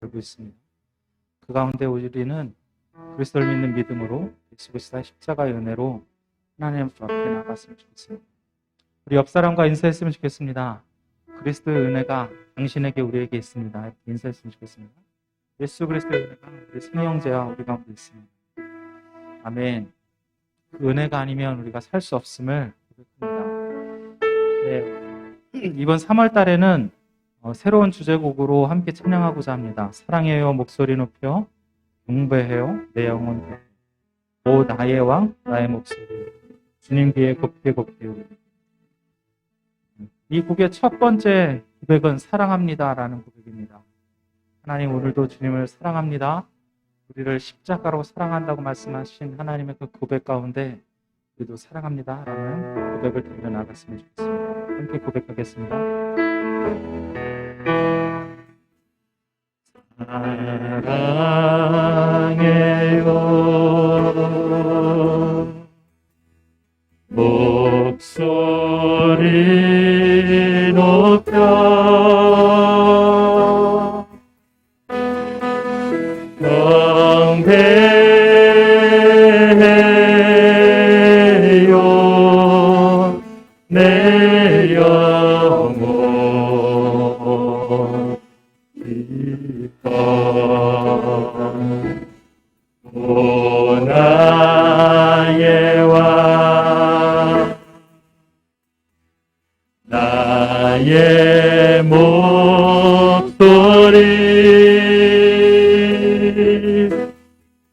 알고 있습니다. 그 가운데 우리는 그리스도를 믿는 믿음으로 예수 그리스도의 십자가의 은혜로 하나님 앞에 나갔으면 좋겠습니다. 우리 옆 사람과 인사했으면 좋겠습니다. 그리스도의 은혜가 당신에게 우리에게 있습니다. 이렇게 인사했으면 좋겠습니다. 예수 그리스도의 은혜가 우리 성형제와 우리 가운데 있습니다. 아멘. 그 은혜가 아니면 우리가 살 수 없음을 고백합니다. 네, 이번 3월 달에는 새로운 주제곡으로 함께 찬양하고자 합니다. 사랑해요 목소리 높여 경배해요 내 영혼 오 나의 왕 나의 목소리 주님 귀에 곱게 곱게 울리. 이 곡의 첫 번째 고백은 사랑합니다 라는 고백입니다. 하나님 오늘도 주님을 사랑합니다. 우리를 십자가로 사랑한다고 말씀하신 하나님의 그 고백 가운데 우리도 사랑합니다 라는 고백을 들려 나갔으면 좋겠습니다. 함께 고백하겠습니다. 사랑해요 목소리 높여 경배해요 내 영혼 오 나의 왕 나의 목소리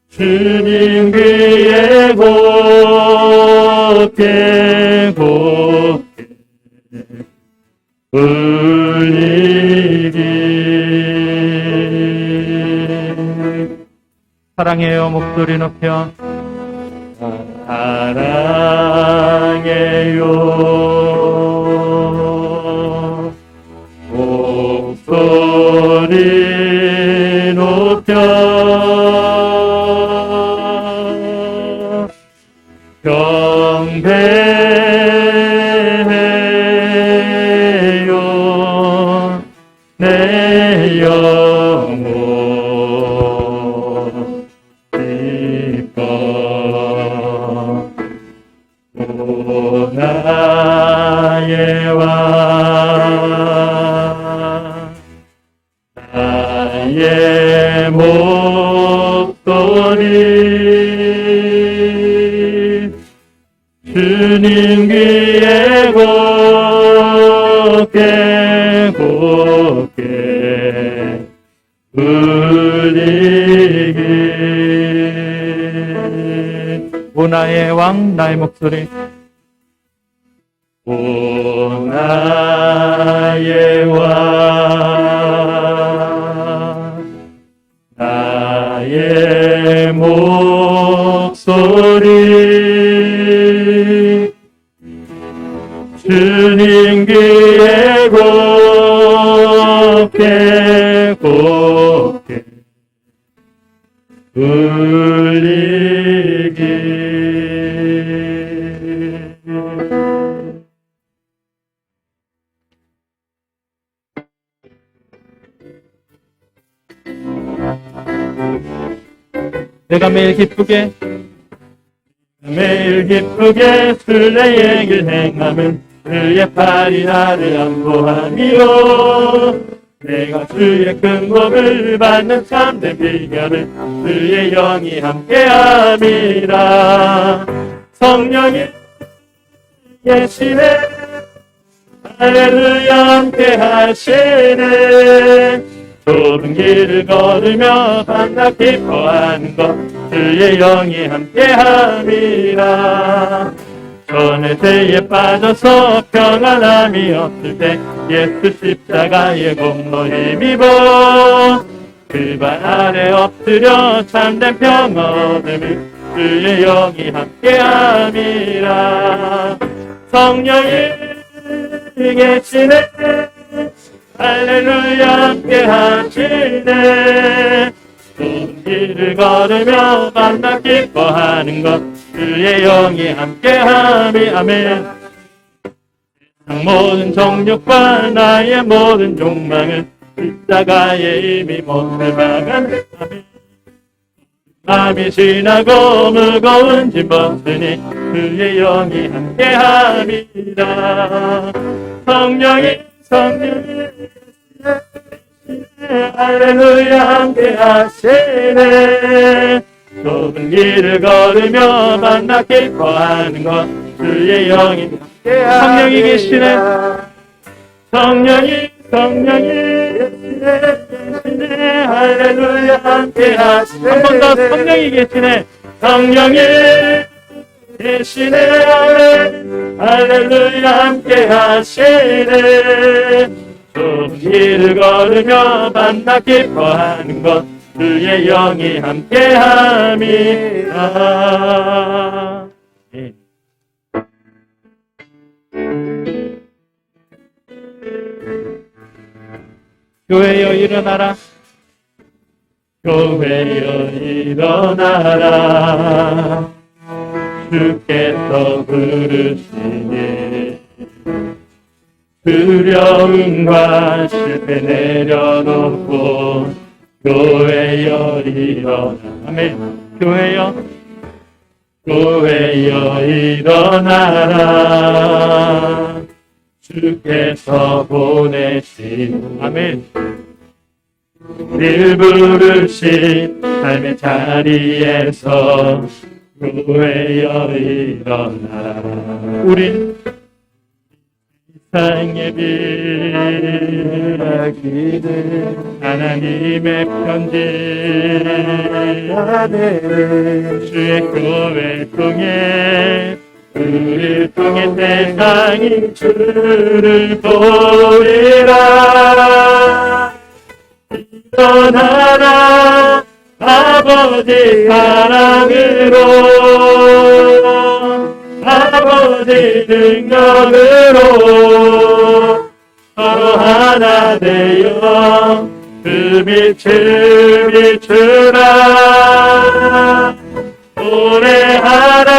주님 귀에 곱게 곱게 울리리. 사랑해요 목소리 높여 사랑해요 목소리 높여 경배해요 내 영혼 오 나의 왕 나의 목소리 주님 귀에 곱게 곱게 울리기. 오 나의 왕 나의 목소리 오 나의 왕 나의 목소리 주님 귀에 곱게 곱게 울리기. 내가 매일 기쁘게 순례의 길 행함은 그의 팔이 나를 안보하미요 내가 주의 큰 복을 받는 참된 비결은 그의 영이 함께함이라. 성령이 계시네 할렐루야 함께하시네. 좁은 길을 걸으며 밤낮 기뻐하는 것 주의 영이 함께함이라. 전에 죄에 빠져서 평안함이 없을 때 예수 십자가의 공로 힘입어 그 발 아래 엎드려 참된 평화 얻음을 주의 영이 함께함이라. 성령이 계시네 할렐루야 함께하시네. 좁은 길을 걸으며 밤낮 기뻐하는 것 주의 영이 함께함이. 아멘. 모든 정욕과 나의 모든 욕망은 십자가의 이미 못을 박은 밤이 지나고 무거운 짐 벗으니 그의 영이 함께함이라. 성령이 할렐루야 함께하시네. 좁은 길을 걸으며 만나 기뻐하는 것 주의 영이 성령이 계시네. 성령이 계시네. 할렐루야 함께하시네. 한 번 더 성령이 계시네. 성령이 계시네. 할렐루야 함께하시네. 좁은 길을 걸으며 만나 기뻐하는 것 주의 영이 함께함이라. 교회여 일어나라. 교회여 일어나라. 주께서 부르시니 두려움과 실패 내려놓고 교회여 일어나. 아멘. 교회여 일어나라. 주께서 보내신 아멘. 우리를 부르신 삶의 자리에서 교회여 일어나라. 우린 세상의 빛 하나님의 편지 주의 교회 통해 우리를 통해 세상이 주를 보리라. 일어나라 아버지 사랑으로 아버지 능력으로 서로 하나 되어 그 빛을 비추라. 노래하라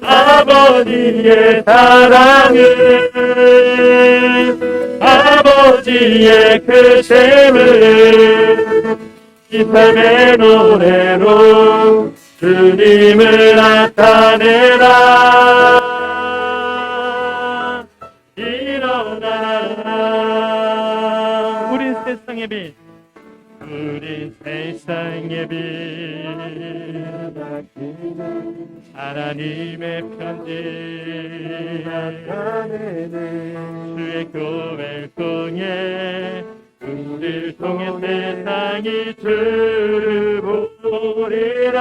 아버지의 사랑을 아버지의 크심을 이 삶의 노래로 주님을 나타내라. 일어나라. 우린 세상의 빛 우린 세상의 빛 하나님의 편지 주의 교회를 통해 우리를 통해 세상이 주를 보리라.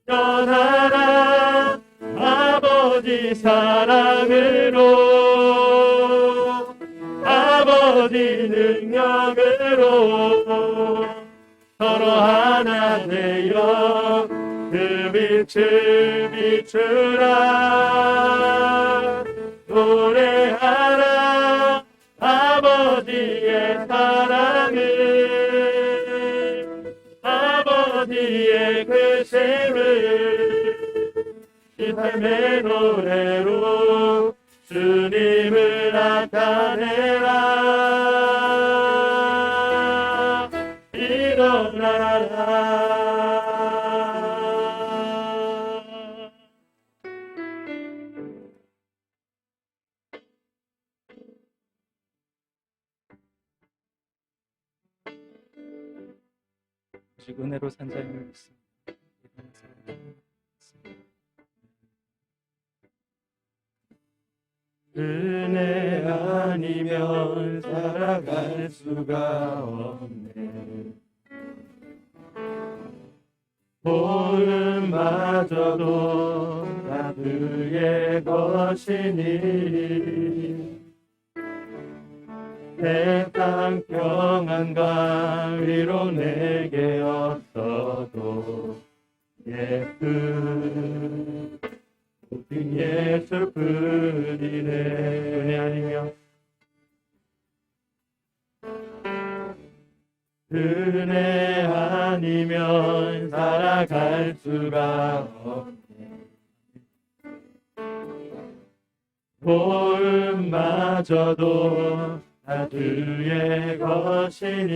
일어나라 아버지 사랑으로 아버지 능력으로 서로 하나 되어 그 빛을 비추라. 노래하라 아버지의 사랑을 아버지의 크심을 이 삶의 노래로 주님을 나타내라. 일어나라. 은혜로 산자임을 믿습니다. 은혜 아니면 살아갈 수가 없네. 보음마저도 다 그의 것이니 세상 평안과 위로 내게 없어도 예수 모든 예수뿐이네. 은혜 아니면 은혜 아니면 살아갈 수가 없네. 보음 영광마저도 다 주의 것이니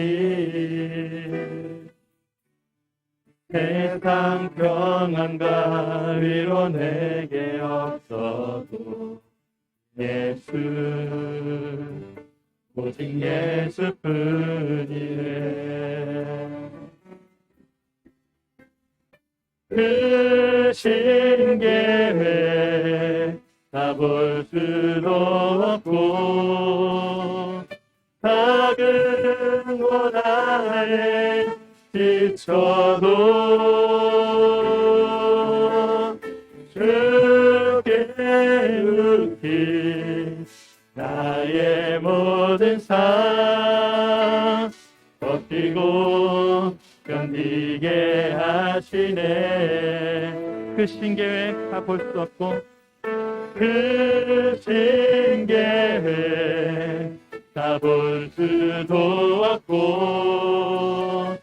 세상 평안과 위로 내게 없어도 예수 오직 예수뿐이네. 그 신계획 다 볼 수도 없고 작은 곳 안에 지쳐도 주께 묻기 나의 모든 삶 버티고 견디게 하시네. 그 신계획 다 볼 수 없고 그 신계획 다 볼 수도 없고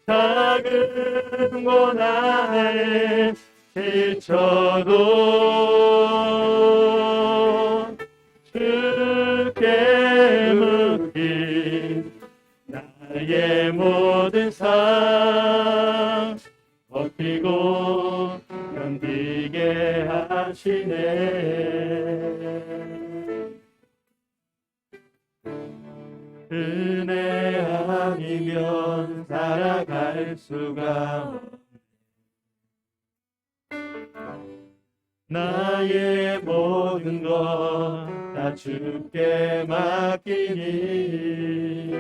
작은 곳 안에 지쳐도 주께 묻기 나의 모든 삶 버티고 견디게 하시네. 은혜 아니면 살아갈 수가 없네. 나의 모든 것 다 주께 맡기니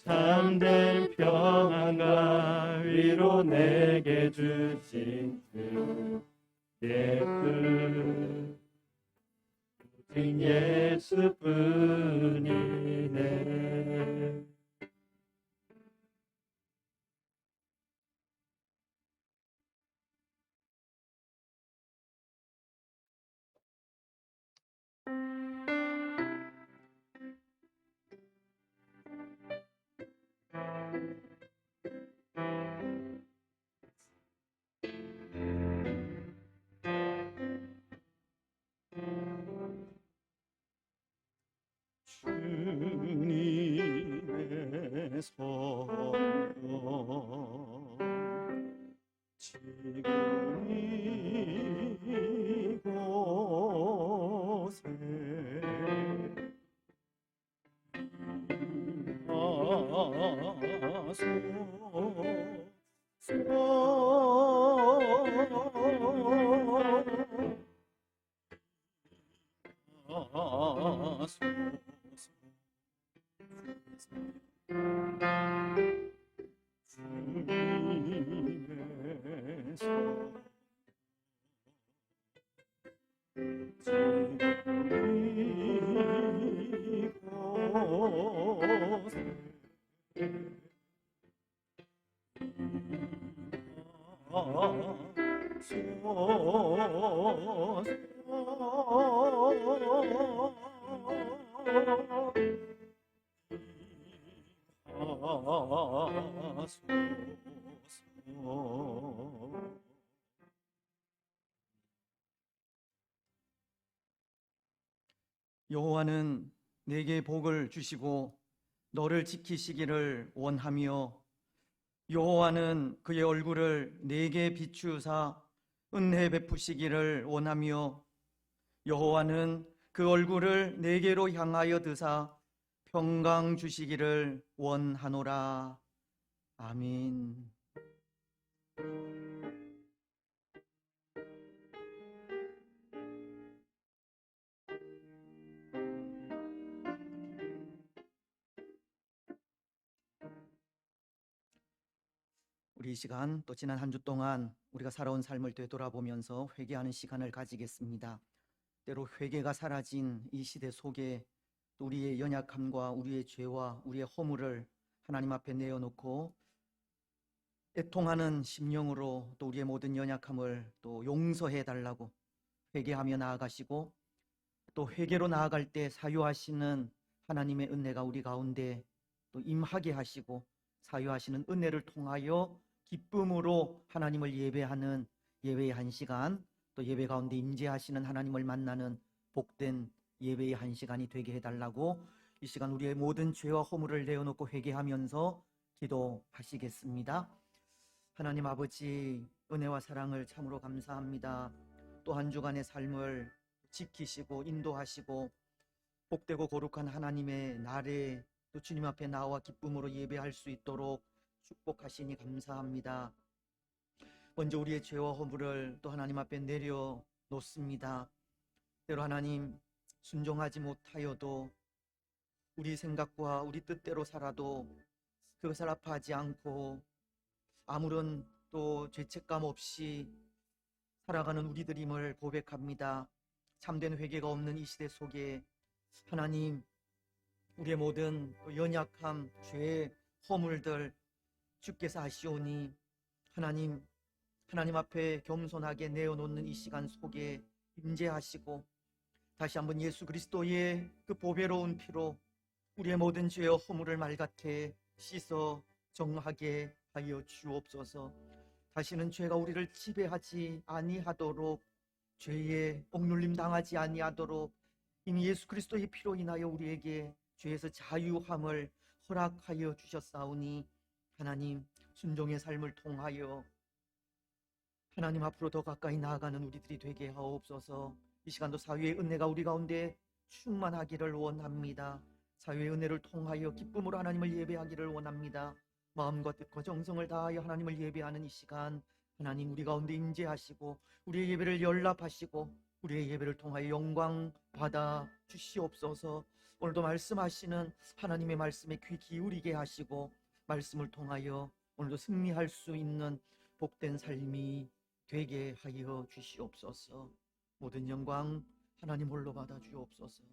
참된 평안과 위로 내게 주신 그 예수 오직 예수뿐이네. 주님의 성령 지금 이곳에 여호와는 내게 복을 주시고 너를 지키시기를 원하며 여호와는 그의 얼굴을 내게 비추사 은혜 베푸시기를 원하며 여호와는 그 얼굴을 내게로 향하여 드사 평강 주시기를 원하노라. 아멘. 우리 이 시간 또 지난 한 주 동안 우리가 살아온 삶을 되돌아보면서 회개하는 시간을 가지겠습니다. 때로 회개가 사라진 이 시대 속에 또 우리의 연약함과 우리의 죄와 우리의 허물을 하나님 앞에 내어놓고 애통하는 심령으로 또 우리의 모든 연약함을 또 용서해 달라고 회개하며 나아가시고 또 회개로 나아갈 때 사유하시는 하나님의 은혜가 우리 가운데 또 임하게 하시고 사유하시는 은혜를 통하여 기쁨으로 하나님을 예배하는 예배의 한 시간, 또 예배 가운데 임재하시는 하나님을 만나는 복된 예배의 한 시간이 되게 해달라고 이 시간 우리의 모든 죄와 허물을 내어놓고 회개하면서 기도하시겠습니다. 하나님 아버지, 은혜와 사랑을 참으로 감사합니다. 또 한 주간의 삶을 지키시고 인도하시고 복되고 거룩한 하나님의 날에 또 주님 앞에 나와 기쁨으로 예배할 수 있도록 축복하시니 감사합니다. 먼저 우리의 죄와 허물을 또 하나님 앞에 내려놓습니다. 때로 하나님, 순종하지 못하여도 우리 생각과 우리 뜻대로 살아도 그것을 아파하지 않고 아무런 또 죄책감 없이 살아가는 우리들임을 고백합니다. 참된 회개가 없는 이 시대 속에 하나님, 우리의 모든 연약함, 죄, 허물들 주께서 아시오니 하나님 앞에 겸손하게 내어놓는 이 시간 속에 임재하시고 다시 한번 예수 그리스도의 그 보배로운 피로 우리의 모든 죄와 허물을 맑게 씻어 정하게 하여 주옵소서. 다시는 죄가 우리를 지배하지 아니하도록, 죄에 억눌림 당하지 아니하도록 이미 예수 그리스도의 피로 인하여 우리에게 죄에서 자유함을 허락하여 주셨사오니 하나님, 순종의 삶을 통하여 하나님 앞으로 더 가까이 나아가는 우리들이 되게 하옵소서. 이 시간도 사위의 은혜가 우리 가운데 충만하기를 원합니다. 사위의 은혜를 통하여 기쁨으로 하나님을 예배하기를 원합니다. 마음과 뜻과 정성을 다하여 하나님을 예배하는 이 시간, 하나님 우리 가운데 임재하시고 우리의 예배를 연락하시고 우리의 예배를 통하여 영광 받아 주시옵소서. 오늘도 말씀하시는 하나님의 말씀에 귀 기울이게 하시고 말씀을 통하여 오늘도 승리할 수 있는 복된 삶이 되게 하여 주시옵소서. 모든 영광 하나님 홀로 받아 주옵소서.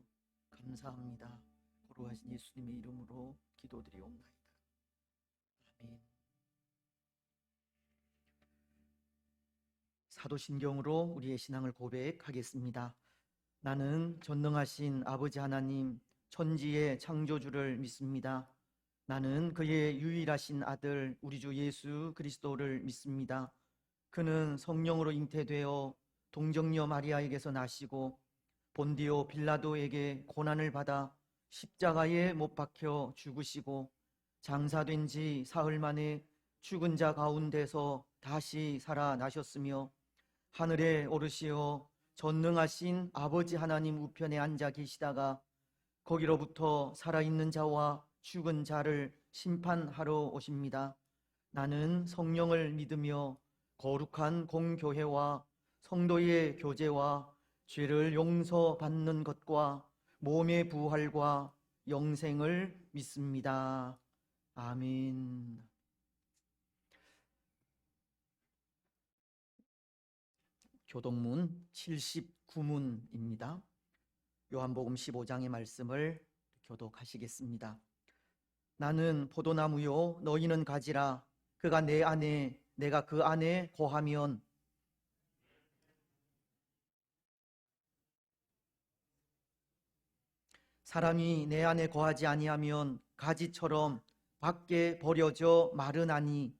감사합니다. 거룩하신 예수님의 이름으로 기도드리옵나이다. 아멘. 사도신경으로 우리의 신앙을 고백하겠습니다. 나는 전능하신 아버지 하나님, 천지의 창조주를 믿습니다. 나는 그의 유일하신 아들 우리 주 예수 그리스도를 믿습니다. 그는 성령으로 잉태되어 동정녀 마리아에게서 나시고 본디오 빌라도에게 고난을 받아 십자가에 못 박혀 죽으시고 장사된 지 사흘 만에 죽은 자 가운데서 다시 살아나셨으며 하늘에 오르시어 전능하신 아버지 하나님 우편에 앉아 계시다가 거기로부터 살아있는 자와 죽은 자를 심판하러 오십니다. 나는 성령을 믿으며 거룩한 공교회와 성도의 교제와 죄를 용서받는 것과 몸의 부활과 영생을 믿습니다. 아멘. 교동문 79문입니다. 요한복음 15장의 말씀을 교독하시겠습니다. 나는 포도나무요 너희는 가지라. 그가 내 안에 내가 그 안에 거하면 사람이 내 안에 거하지 아니하면 가지처럼 밖에 버려져 마르나니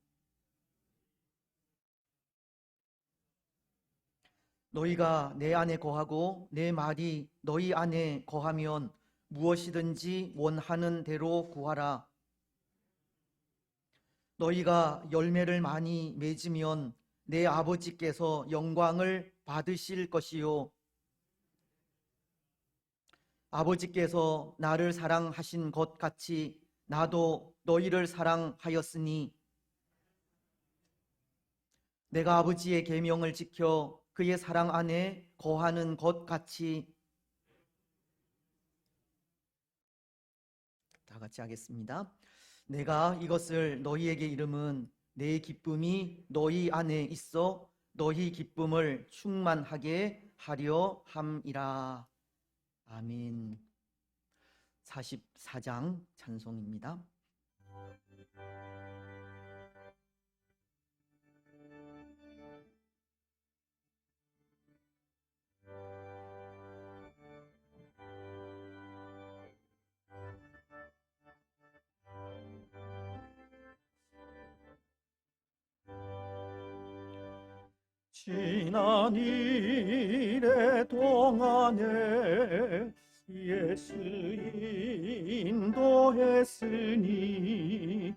너희가 내 안에 거하고 내 말이 너희 안에 거하면 무엇이든지 원하는 대로 구하라. 너희가 열매를 많이 맺으면 내 아버지께서 영광을 받으실 것이요 아버지께서 나를 사랑하신 것 같이 나도 너희를 사랑하였으니 내가 아버지의 계명을 지켜 그의 사랑 안에 거하는 것 같이. 다 같이 하겠습니다. 내가 이것을 너희에게 이름은 내 기쁨이 너희 안에 있어 너희 기쁨을 충만하게 하려 함이라. 아멘. 44장 찬송입니다. 지난 일의 동안에 예수 인도했으니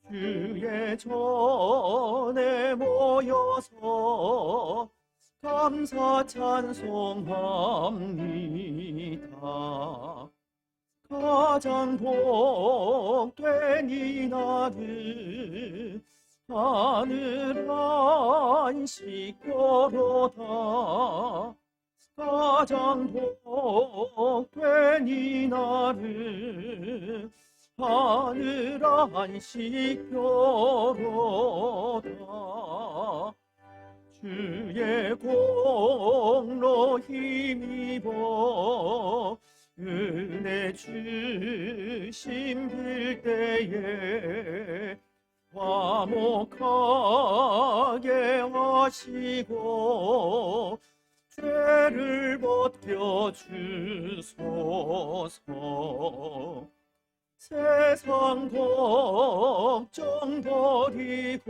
주의 전에 모여서 감사 찬송합니다. 가장 복된 이날은 하늘 안식교로다. 가장 복된 이날은 하늘 안식교로다. 주의 공로 힘입어 은혜 주심 빌 때에 화목하게 하시고 죄를 벗겨 주소서. 세상 걱정 버리고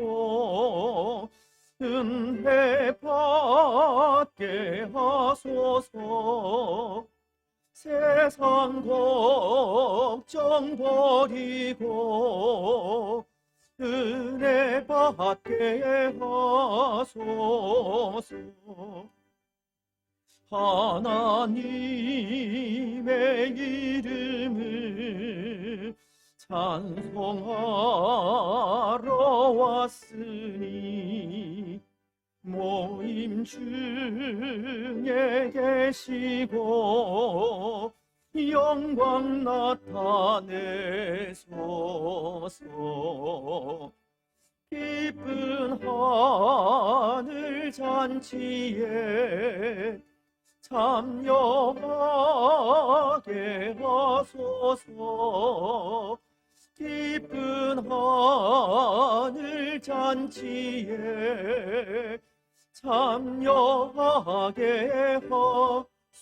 은혜 받게 하소서. 세상 걱정 버리고 은혜 받게 하소서. 하나님의 이름을 찬송하러 왔으니 모임 중에 계시고 영광 나타내소서. 기쁜 하늘 잔치에 참여하게 하소서. 기쁜 하늘 잔치에 참여하게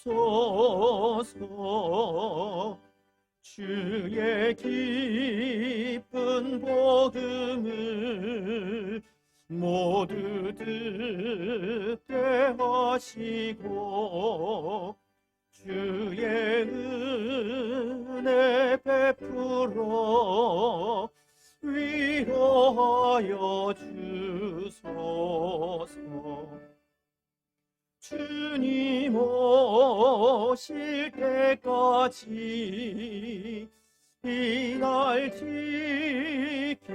하소서. 주의 기쁜 복음을 모두 듣게 하시고 주의 은혜 베풀어 위로하여 주소서. 주님 오실 때까지 이 날 지키리로다.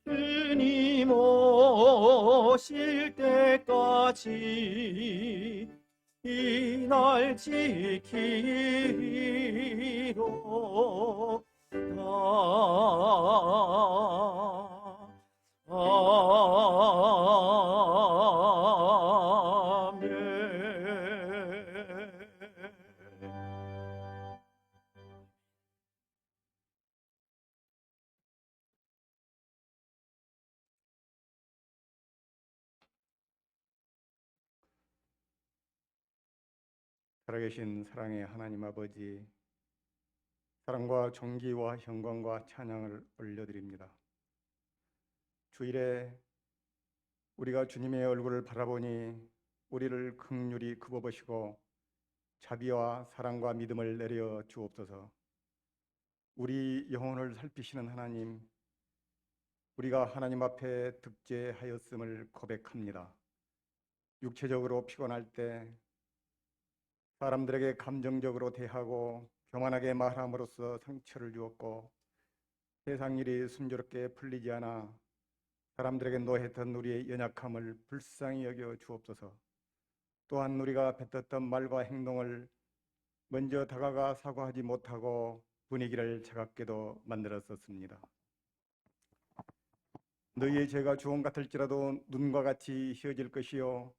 주님 오실 때까지 이 날 지키리로다. 살아계신 사랑의 하나님 아버지, 사랑과 존귀와 영광과 찬양을 올려드립니다. 주일에 우리가 주님의 얼굴을 바라보니 우리를 긍휼히 굽어보시고 자비와 사랑과 믿음을 내려 주옵소서. 우리 영혼을 살피시는 하나님, 우리가 하나님 앞에 득죄하였음을 고백합니다. 육체적으로 피곤할 때 사람들에게 감정적으로 대하고 교만하게 말함으로써 상처를 주었고 세상 일이 순조롭게 풀리지 않아 사람들에게 노했던 우리의 연약함을 불쌍히 여겨 주옵소서. 또한 우리가 뱉었던 말과 행동을 먼저 다가가 사과하지 못하고 분위기를 차갑게도 만들었었습니다. 너희의 죄가 주홍 같을지라도 눈과 같이 희어질 것이요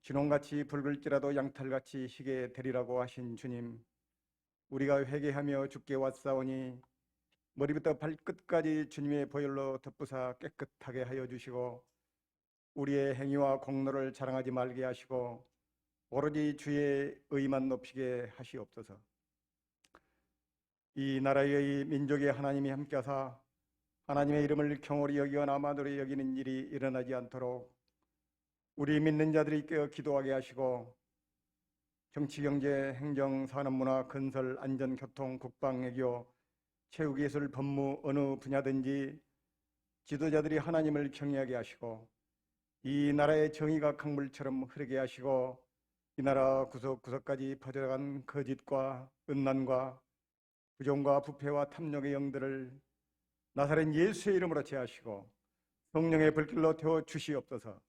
진홍같이 붉을지라도 양털같이 희게 되리라고 하신 주님, 우리가 회개하며 주께 왔사오니 머리부터 발끝까지 주님의 보혈로 덮부사 깨끗하게 하여 주시고 우리의 행위와 공로를 자랑하지 말게 하시고 오로지 주의 의만 높이게 하시옵소서. 이 나라의 민족의 하나님이 함께하사 하나님의 이름을 경홀히 여기거나 마누리 여기는 일이 일어나지 않도록 우리 믿는 자들이 깨어 기도하게 하시고 정치, 경제, 행정, 산업, 문화, 건설, 안전, 교통, 국방, 외교, 체육, 예술, 법무 어느 분야든지 지도자들이 하나님을 경외하게 하시고 이 나라의 정의가 강물처럼 흐르게 하시고 이 나라 구석구석까지 퍼져간 거짓과 음란과 부정과 부패와 탐욕의 영들을 나사렛 예수의 이름으로 제하시고 성령의 불길로 태워 주시옵소서.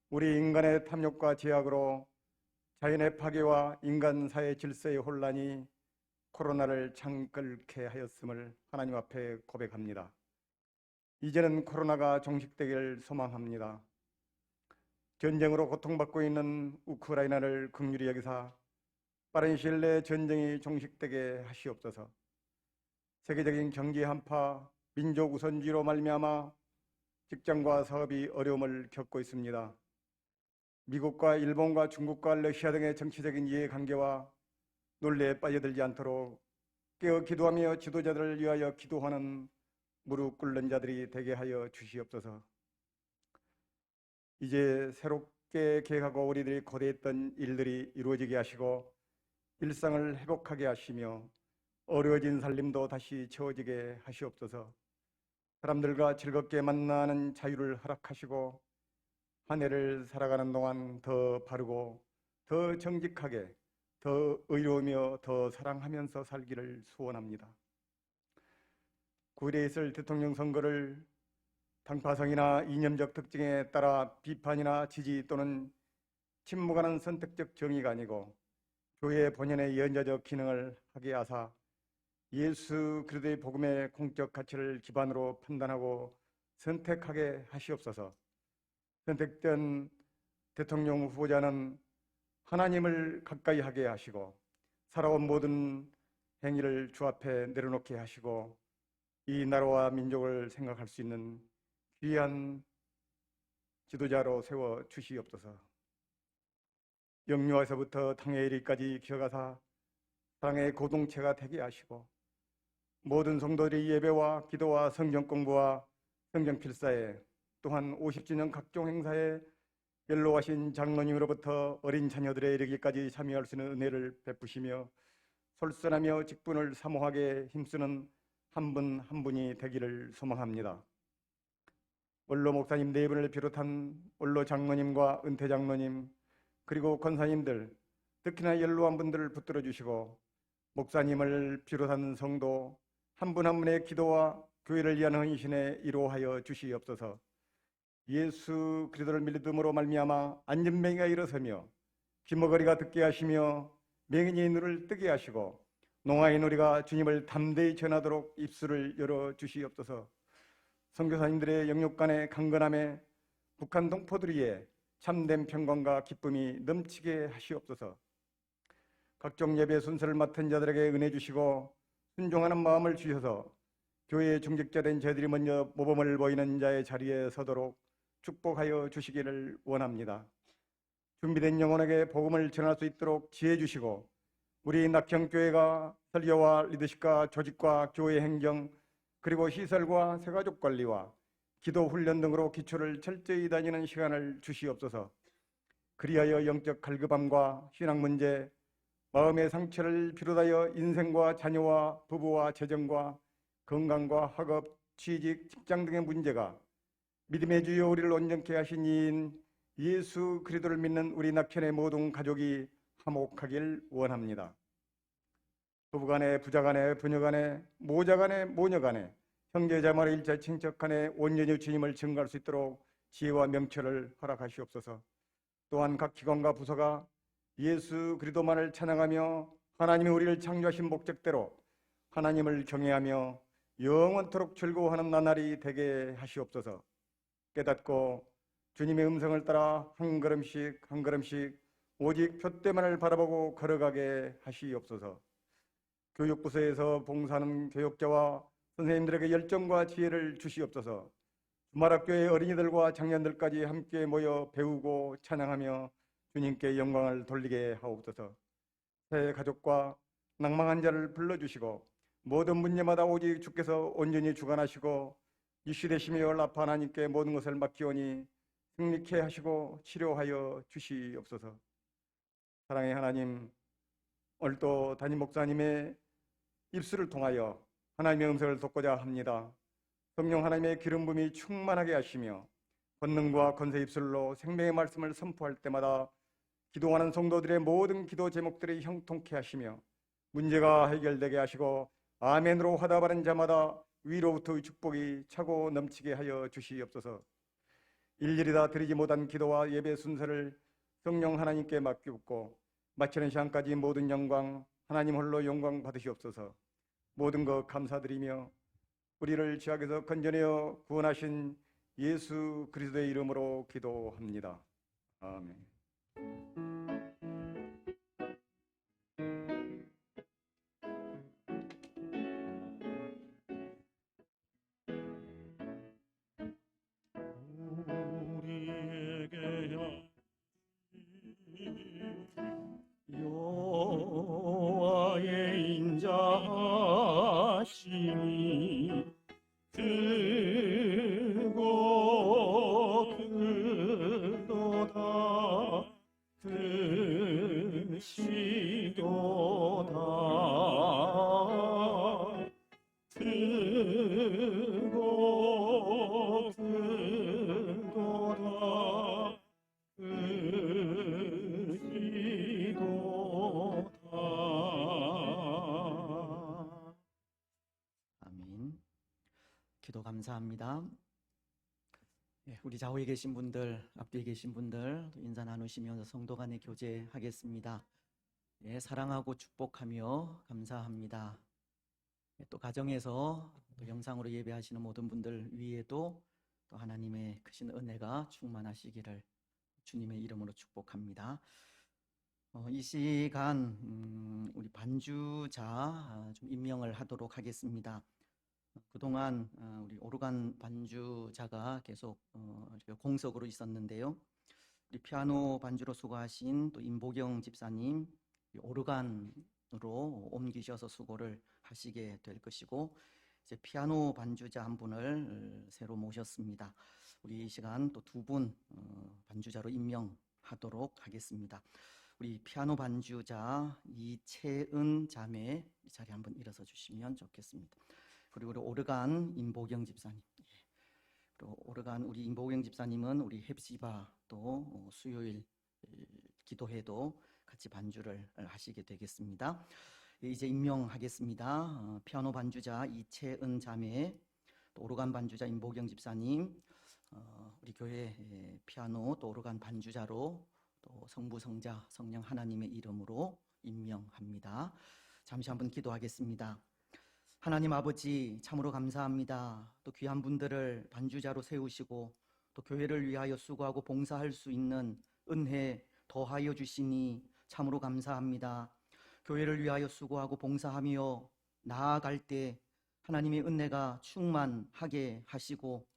우리 인간의 탐욕과 제약으로 자연의 파괴와 인간 사회 질서의 혼란이 코로나를 장끓게 하였음을 하나님 앞에 고백합니다. 이제는 코로나가 종식되기를 소망합니다. 전쟁으로 고통받고 있는 우크라이나를 긍휼히 여기사 빠른 시일 내에 전쟁이 종식되게 하시옵소서. 세계적인 경제 한파, 민족 우선주의로 말미암아 직장과 사업이 어려움을 겪고 있습니다. 미국과 일본과 중국과 러시아 등의 정치적인 이해관계와 논리에 빠져들지 않도록 깨어 기도하며 지도자들을 위하여 기도하는 무릎 꿇는 자들이 되게 하여 주시옵소서. 이제 새롭게 계획하고 우리들이 고대했던 일들이 이루어지게 하시고 일상을 회복하게 하시며 어려워진 살림도 다시 채워지게 하시옵소서. 사람들과 즐겁게 만나는 자유를 허락하시고 한 해를 살아가는 동안 더 바르고 더 정직하게 더 의로우며 더 사랑하면서 살기를 소원합니다. 9일에 있을 대통령 선거를 당파성이나 이념적 특징에 따라 비판이나 지지 또는 침묵하는 선택적 정의가 아니고 교회 본연의 연자적 기능을 하게 하사 예수 그리스도의 복음의 공적 가치를 기반으로 판단하고 선택하게 하시옵소서. 선택된 대통령 후보자는 하나님을 가까이 하게 하시고 살아온 모든 행위를 주 앞에 내려놓게 하시고 이 나라와 민족을 생각할 수 있는 귀한 지도자로 세워 주시옵소서. 영유아에서부터 당의 이르기까지 기억하사 사랑의 공동체가 되게 하시고 모든 성도들이 예배와 기도와 성경 공부와 성경 필사에 또한 50주년 각종 행사에 연로하신 장로님으로부터 어린 자녀들의 이르기까지 참여할 수 있는 은혜를 베푸시며 솔선하며 직분을 사모하게 힘쓰는 한 분 한 분이 되기를 소망합니다. 원로 목사님 네 분을 비롯한 원로 장로님과 은퇴 장로님 그리고 권사님들 특히나 연로한 분들을 붙들어 주시고 목사님을 비롯한 성도 한 분 한 분의 기도와 교회를 위한 헌신에 이로하여 주시옵소서. 예수 그리스도를 믿음으로 말미암아 안전병이가 일어서며 귀머거리가 듣게 하시며 맹인의 눈을 뜨게 하시고 농아인 우리가 주님을 담대히 전하도록 입술을 열어 주시옵소서. 선교사님들의 영육간의 강건함에 북한 동포들 위해 참된 평강과 기쁨이 넘치게 하시옵소서. 각종 예배 순서를 맡은 자들에게 은혜 주시고 순종하는 마음을 주셔서 교회의 중직자 된 저희들이 먼저 모범을 보이는 자의 자리에 서도록 축복하여 주시기를 원합니다. 준비된 영혼에게 복음을 전할 수 있도록 지혜 주시고 우리 낙형교회가 설교와 리더십과 조직과 교회 행정 그리고 시설과 새가족 관리와 기도 훈련 등으로 기초를 철저히 다지는 시간을 주시옵소서. 그리하여 영적 갈급함과 신앙 문제, 마음의 상처를 비롯하여 인생과 자녀와 부부와 재정과 건강과 학업, 취직, 직장 등의 문제가 믿음의 주여 우리를 온전케 하신 이인 예수 그리스도를 믿는 우리 낙현의 모든 가족이 화목하길 원합니다. 부부간에, 부자간에, 부녀간에, 모자간에, 모녀간에, 형제자매의 일자 친척간에 온전히 주님을 증거할 수 있도록 지혜와 명철을 허락하시옵소서. 또한 각 기관과 부서가 예수 그리스도만을 찬양하며 하나님이 우리를 창조하신 목적대로 하나님을 경외하며 영원토록 즐거워하는 나날이 되게 하시옵소서. 깨닫고 주님의 음성을 따라 한 걸음씩 한 걸음씩 오직 표대만을 바라보고 걸어가게 하시옵소서. 교육부서에서 봉사하는 교육자와 선생님들에게 열정과 지혜를 주시옵소서. 주말학교의 어린이들과 장년들까지 함께 모여 배우고 찬양하며 주님께 영광을 돌리게 하옵소서. 새 가족과 낭망한 자를 불러주시고 모든 문제마다 오직 주께서 온전히 주관하시고 이시되시며 연합한 하나님께 모든 것을 맡기오니 승리케 하시고 치료하여 주시옵소서. 사랑의 하나님, 오늘도 담임 목사님의 입술을 통하여 하나님의 음성을 듣고자 합니다. 성령 하나님의 기름 부음이 충만하게 하시며 권능과 권세 입술로 생명의 말씀을 선포할 때마다 기도하는 성도들의 모든 기도 제목들이 형통케 하시며 문제가 해결되게 하시고 아멘으로 화답하는 자마다 위로부터의 축복이 차고 넘치게 하여 주시옵소서. 일일이 다 드리지 못한 기도와 예배 순서를 성령 하나님께 맡기옵고 마치는 시간까지 모든 영광 하나님 홀로 영광 받으시옵소서. 모든 것 감사드리며 우리를 죄악에서 건져내어 구원하신 예수 그리스도의 이름으로 기도합니다. 아멘. 우리에게 여호와의 인자하심이 크고 크도다 크시도다 크고 크도다 크시도다. 아멘. 기도 감사합니다. 우리 좌우에 계신 분들, 앞뒤에 계신 분들 인사 나누시면서 성도 간의 교제하겠습니다. 사랑하고 축복하며 감사합니다. 또 가정에서 또 영상으로 예배하시는 모든 분들 위에도 또 하나님의 크신 은혜가 충만하시기를 주님의 이름으로 축복합니다. 이 시간 우리 반주자 좀 임명을 하도록 하겠습니다. 그동안 우리 오르간 반주자가 계속 공석으로 있었는데요. 우리 피아노 반주로 수고하신 또 임보경 집사님 오르간으로 옮기셔서 수고를 하시게 될 것이고, 이제 피아노 반주자 한 분을 새로 모셨습니다. 우리 이 시간 또 두 분 반주자로 임명하도록 하겠습니다. 우리 피아노 반주자 이채은 자매 이 자리에 한번 일어서 주시면 좋겠습니다. 그리고 우리 오르간 임보경 집사님, 그리고 오르간 우리 임보경 집사님은 우리 헵시바 또 수요일 기도회도 같이 반주를 하시게 되겠습니다. 이제 임명하겠습니다. 피아노 반주자 이채은 자매, 또 오르간 반주자 임보경 집사님, 우리 교회 피아노 또 오르간 반주자로 또 성부 성자 성령 하나님의 이름으로 임명합니다. 잠시 한번 기도하겠습니다. 하나님 아버지, 참으로 감사합니다. 또 귀한 분들을 반주자로 세우시고 또 교회를 위하여 수고하고 봉사할 수 있는 은혜 더하여 주시니 참으로 감사합니다. 교회를 위하여 수고하고 봉사하며 나아갈 때 하나님의 은혜가 충만하게 하시고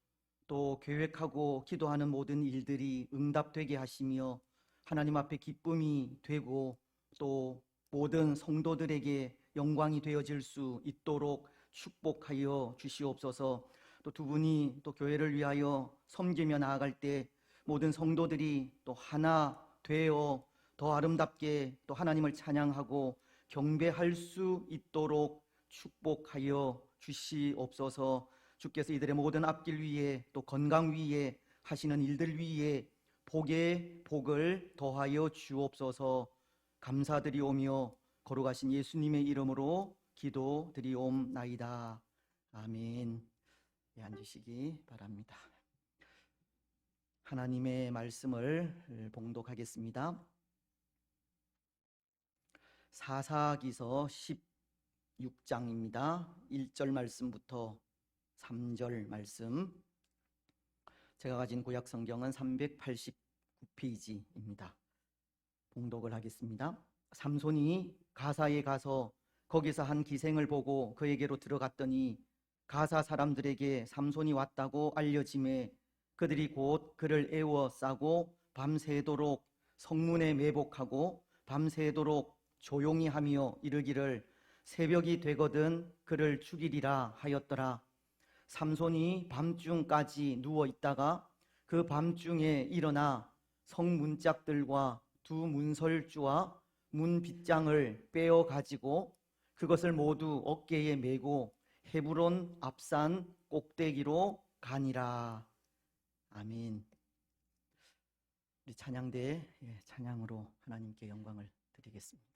또 계획하고 기도하는 모든 일들이 응답되게 하시며 하나님 앞에 기쁨이 되고 또 모든 성도들에게 영광이 되어질 수 있도록 축복하여 주시옵소서. 또 두 분이 또 교회를 위하여 섬기며 나아갈 때 모든 성도들이 또 하나 되어 더 아름답게 또 하나님을 찬양하고 경배할 수 있도록 축복하여 주시옵소서. 주께서 이들의 모든 앞길 위에 또 건강 위에 하시는 일들 위에 복에 복을 더하여 주옵소서. 감사드리오며 거룩하신 예수님의 이름으로 기도드리옵나이다. 아멘. 앉으시기 바랍니다. 하나님의 말씀을 봉독하겠습니다. 사사기서 16장입니다. 1절 말씀부터 3절 말씀. 제가 가진 구약 성경은 389페이지입니다. 봉독을 하겠습니다. 삼손이 가사에 가서 거기서 한 기생을 보고 그에게로 들어갔더니 가사 사람들에게 삼손이 왔다고 알려짐에 그들이 곧 그를 애워 싸고 밤새도록 성문에 매복하고 밤새도록 조용히 하며 이르기를 새벽이 되거든 그를 죽이리라 하였더라. 삼손이 밤중까지 누워 있다가 그 밤중에 일어나 성문짝들과 두 문설주와 문빗장을 빼어 가지고 그것을 모두 어깨에 메고 헤브론 앞산 꼭대기로 가니라. 아멘. 우리 찬양대의 찬양으로 하나님께 영광을 드리겠습니다.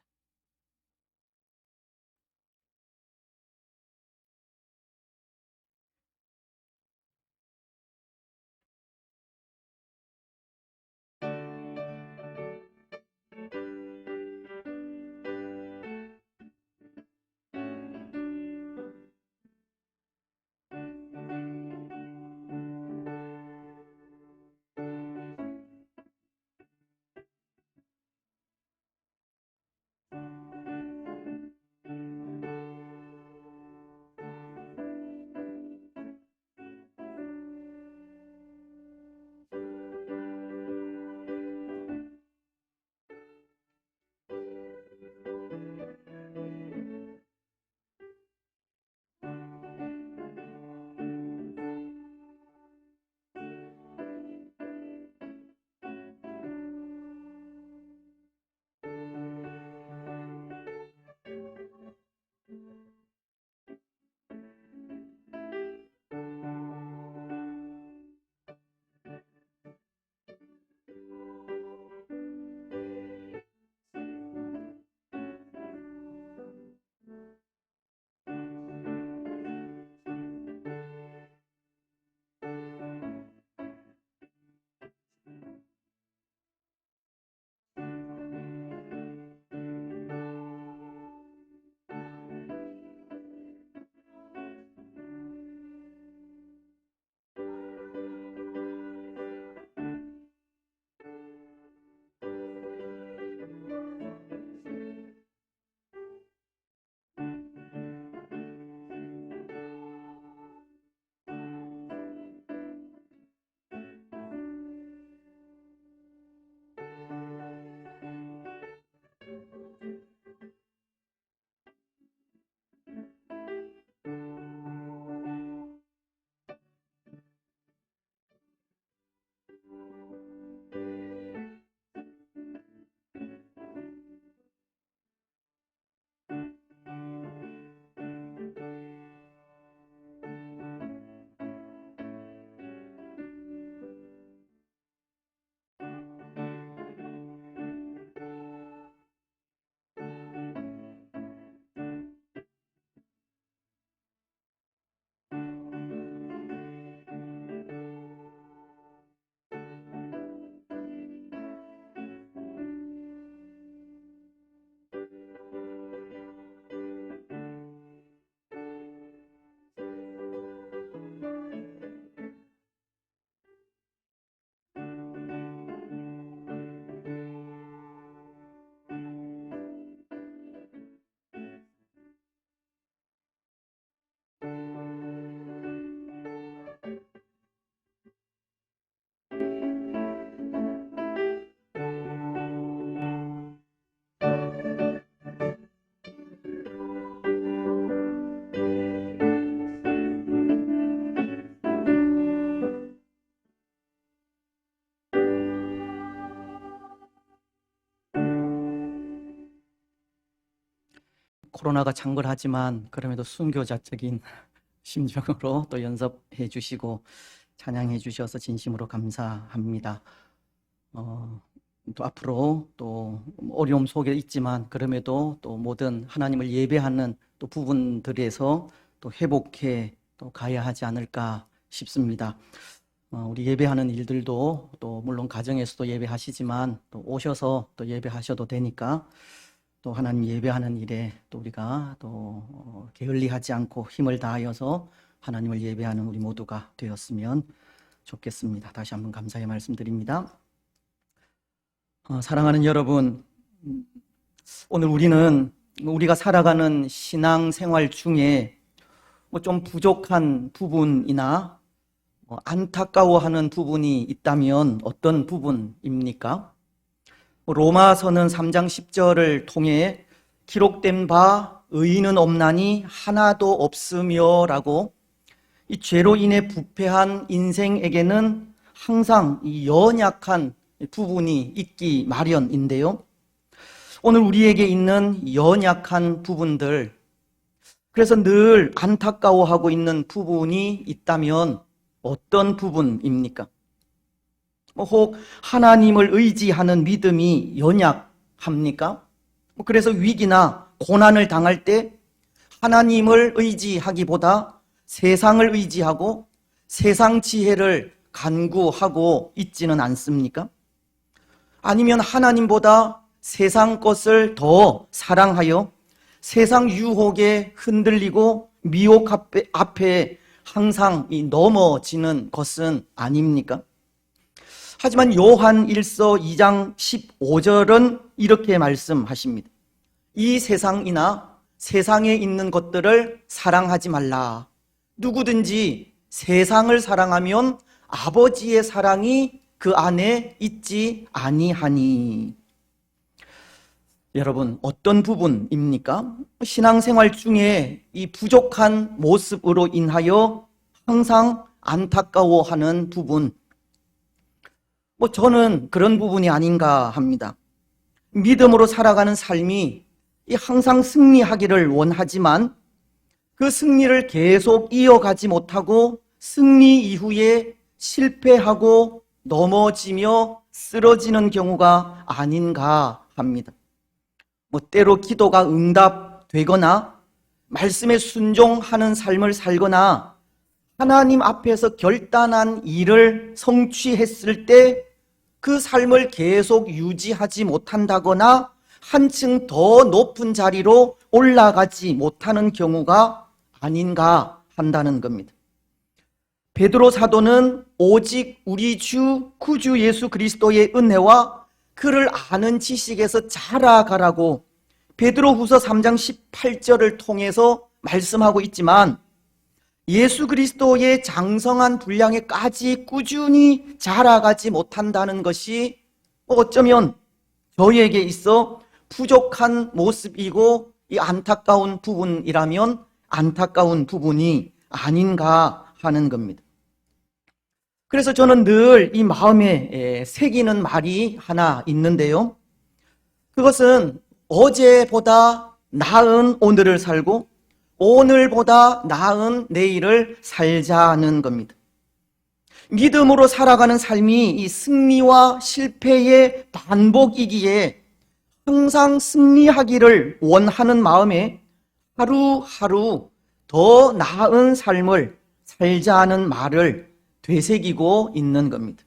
코로나가 창궐하지만 그럼에도 순교자적인 심정으로 또 연습해 주시고 찬양해 주셔서 진심으로 감사합니다. 또 앞으로 또 어려움 속에 있지만 그럼에도 또 모든 하나님을 예배하는 또 부분들에서 또 회복해 또 가야 하지 않을까 싶습니다. 우리 예배하는 일들도 또 물론 가정에서도 예배하시지만 또 오셔서 또 예배하셔도 되니까 또 하나님 예배하는 일에 또 우리가 또 게을리하지 않고 힘을 다하여서 하나님을 예배하는 우리 모두가 되었으면 좋겠습니다. 다시 한번 감사의 말씀드립니다. 사랑하는 여러분, 오늘 우리가 살아가는 신앙생활 중에 좀 부족한 부분이나 안타까워하는 부분이 있다면 어떤 부분입니까? 로마서는 3장 10절을 통해 기록된 바 의인은 없나니 하나도 없으며라고 이 죄로 인해 부패한 인생에게는 항상 이 연약한 부분이 있기 마련인데요. 오늘 우리에게 있는 연약한 부분들, 그래서 늘 안타까워하고 있는 부분이 있다면 어떤 부분입니까? 혹 하나님을 의지하는 믿음이 연약합니까? 그래서 위기나 고난을 당할 때 하나님을 의지하기보다 세상을 의지하고 세상 지혜를 간구하고 있지는 않습니까? 아니면 하나님보다 세상 것을 더 사랑하여 세상 유혹에 흔들리고 미혹 앞에 항상 넘어지는 것은 아닙니까? 하지만 요한 1서 2장 15절은 이렇게 말씀하십니다. 이 세상이나 세상에 있는 것들을 사랑하지 말라. 누구든지 세상을 사랑하면 아버지의 사랑이 그 안에 있지 아니하니. 여러분, 어떤 부분입니까? 신앙생활 중에 이 부족한 모습으로 인하여 항상 안타까워하는 부분, 저는 그런 부분이 아닌가 합니다. 믿음으로 살아가는 삶이 항상 승리하기를 원하지만 그 승리를 계속 이어가지 못하고 승리 이후에 실패하고 넘어지며 쓰러지는 경우가 아닌가 합니다. 때로 기도가 응답되거나 말씀에 순종하는 삶을 살거나 하나님 앞에서 결단한 일을 성취했을 때 그 삶을 계속 유지하지 못한다거나 한층 더 높은 자리로 올라가지 못하는 경우가 아닌가 한다는 겁니다. 베드로 사도는 오직 우리 주 구주 예수 그리스도의 은혜와 그를 아는 지식에서 자라가라고 베드로후서 3장 18절을 통해서 말씀하고 있지만 예수 그리스도의 장성한 분량에까지 꾸준히 자라가지 못한다는 것이 어쩌면 저희에게 있어 부족한 모습이고 이 안타까운 부분이라면 안타까운 부분이 아닌가 하는 겁니다. 그래서 저는 늘 이 마음에 새기는 말이 하나 있는데요. 그것은 어제보다 나은 오늘을 살고 오늘보다 나은 내일을 살자는 겁니다. 믿음으로 살아가는 삶이 이 승리와 실패의 반복이기에 항상 승리하기를 원하는 마음에 하루하루 더 나은 삶을 살자는 말을 되새기고 있는 겁니다.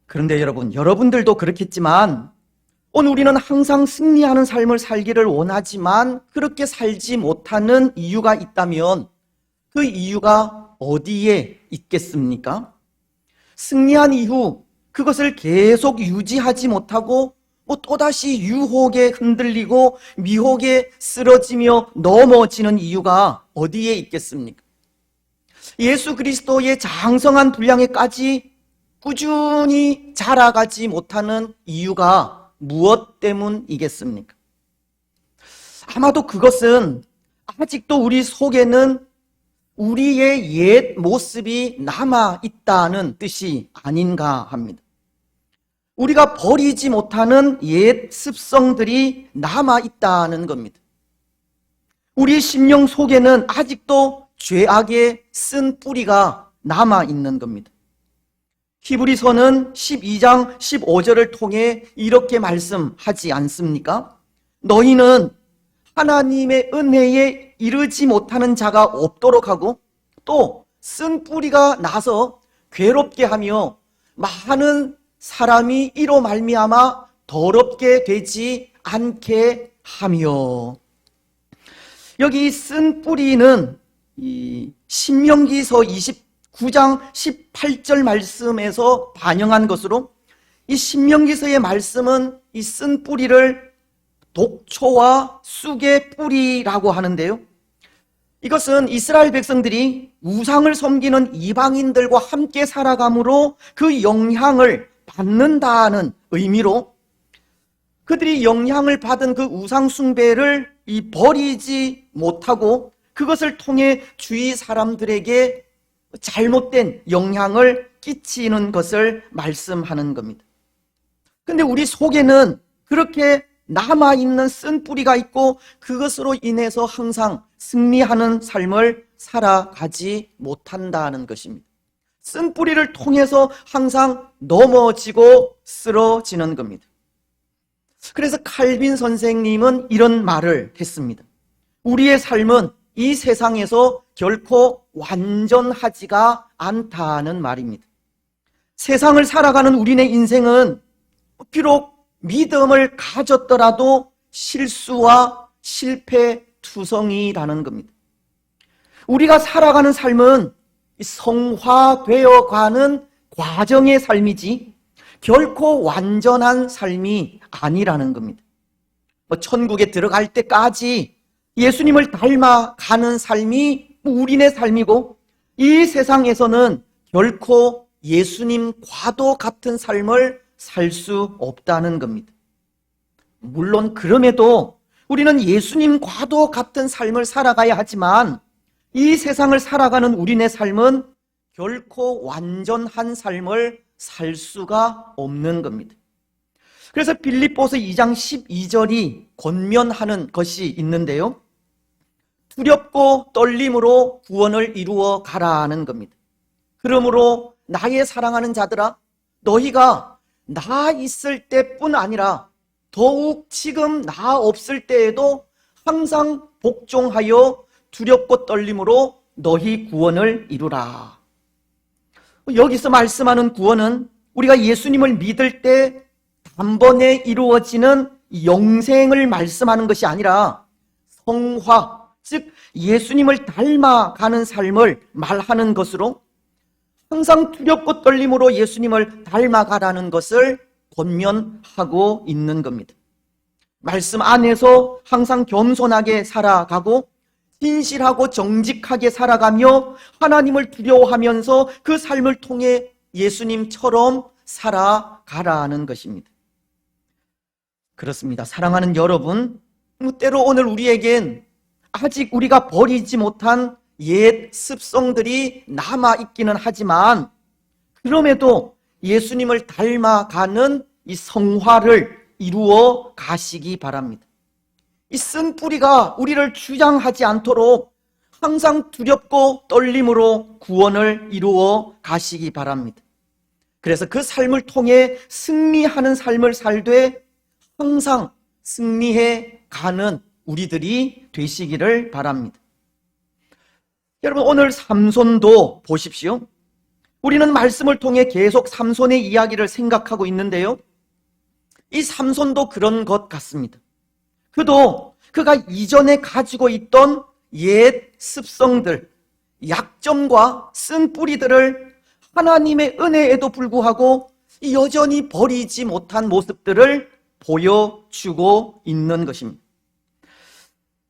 그런데 여러분들도 그렇겠지만 오늘 우리는 항상 승리하는 삶을 살기를 원하지만 그렇게 살지 못하는 이유가 있다면 그 이유가 어디에 있겠습니까? 승리한 이후 그것을 계속 유지하지 못하고 또다시 유혹에 흔들리고 미혹에 쓰러지며 넘어지는 이유가 어디에 있겠습니까? 예수 그리스도의 장성한 분량에까지 꾸준히 자라가지 못하는 이유가 무엇 때문이겠습니까? 아마도 그것은 아직도 우리 속에는 우리의 옛 모습이 남아 있다는 뜻이 아닌가 합니다. 우리가 버리지 못하는 옛 습성들이 남아 있다는 겁니다. 우리 심령 속에는 아직도 죄악의 쓴 뿌리가 남아 있는 겁니다. 히브리서는 12장 15절을 통해 이렇게 말씀하지 않습니까? 너희는 하나님의 은혜에 이르지 못하는 자가 없도록 하고 또 쓴 뿌리가 나서 괴롭게 하며 많은 사람이 이로 말미암아 더럽게 되지 않게 하며. 여기 쓴 뿌리는 이 신명기서 29장 18절 말씀에서 반영한 것으로 이 신명기서의 말씀은 이 쓴 뿌리를 독초와 쑥의 뿌리라고 하는데요. 이것은 이스라엘 백성들이 우상을 섬기는 이방인들과 함께 살아감으로 그 영향을 받는다는 의미로 그들이 영향을 받은 그 우상숭배를 버리지 못하고 그것을 통해 주위 사람들에게 잘못된 영향을 끼치는 것을 말씀하는 겁니다. 근데 우리 속에는 그렇게 남아있는 쓴뿌리가 있고 그것으로 인해서 항상 승리하는 삶을 살아가지 못한다는 것입니다. 쓴뿌리를 통해서 항상 넘어지고 쓰러지는 겁니다. 그래서 칼빈 선생님은 이런 말을 했습니다. 우리의 삶은 이 세상에서 결코 완전하지가 않다는 말입니다. 세상을 살아가는 우리네 인생은 비록 믿음을 가졌더라도 실수와 실패 투성이라는 겁니다. 우리가 살아가는 삶은 성화되어 가는 과정의 삶이지 결코 완전한 삶이 아니라는 겁니다. 천국에 들어갈 때까지 예수님을 닮아가는 삶이 우리네 삶이고 이 세상에서는 결코 예수님과도 같은 삶을 살 수 없다는 겁니다. 물론 그럼에도 우리는 예수님과도 같은 삶을 살아가야 하지만 이 세상을 살아가는 우리네 삶은 결코 완전한 삶을 살 수가 없는 겁니다. 그래서 빌립보서 2장 12절이 권면하는 것이 있는데요. 두렵고 떨림으로 구원을 이루어 가라는 겁니다. 그러므로 나의 사랑하는 자들아, 너희가 나 있을 때뿐 아니라 더욱 지금 나 없을 때에도 항상 복종하여 두렵고 떨림으로 너희 구원을 이루라. 여기서 말씀하는 구원은 우리가 예수님을 믿을 때 단번에 이루어지는 영생을 말씀하는 것이 아니라 성화, 즉 예수님을 닮아가는 삶을 말하는 것으로 항상 두렵고 떨림으로 예수님을 닮아가라는 것을 권면하고 있는 겁니다. 말씀 안에서 항상 겸손하게 살아가고 진실하고 정직하게 살아가며 하나님을 두려워하면서 그 삶을 통해 예수님처럼 살아가라는 것입니다. 그렇습니다. 사랑하는 여러분, 때로 오늘 우리에겐 아직 우리가 버리지 못한 옛 습성들이 남아있기는 하지만 그럼에도 예수님을 닮아가는 이 성화를 이루어 가시기 바랍니다. 이 쓴뿌리가 우리를 주장하지 않도록 항상 두렵고 떨림으로 구원을 이루어 가시기 바랍니다. 그래서 그 삶을 통해 승리하는 삶을 살되 항상 승리해 가는 우리들이 되시기를 바랍니다. 여러분, 오늘 삼손도 보십시오. 우리는 말씀을 통해 계속 삼손의 이야기를 생각하고 있는데요. 이 삼손도 그런 것 같습니다. 그가 이전에 가지고 있던 옛 습성들, 약점과 쓴뿌리들을 하나님의 은혜에도 불구하고 여전히 버리지 못한 모습들을 보여주고 있는 것입니다.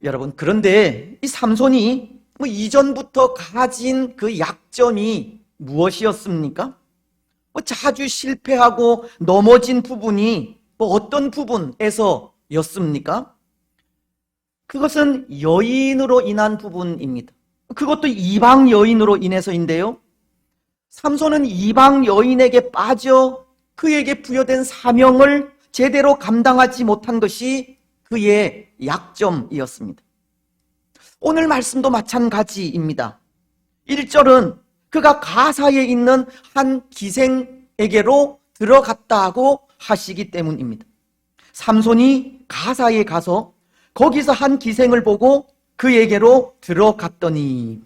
여러분, 그런데 이 삼손이 이전부터 가진 그 약점이 무엇이었습니까? 자주 실패하고 넘어진 부분이 어떤 부분에서였습니까? 그것은 여인으로 인한 부분입니다. 그것도 이방 여인으로 인해서인데요. 삼손은 이방 여인에게 빠져 그에게 부여된 사명을 제대로 감당하지 못한 것이 그의 약점이었습니다. 오늘 말씀도 마찬가지입니다. 1절은 그가 가사에 있는 한 기생에게로 들어갔다고 하시기 때문입니다. 삼손이 가사에 가서 거기서 한 기생을 보고 그에게로 들어갔더니,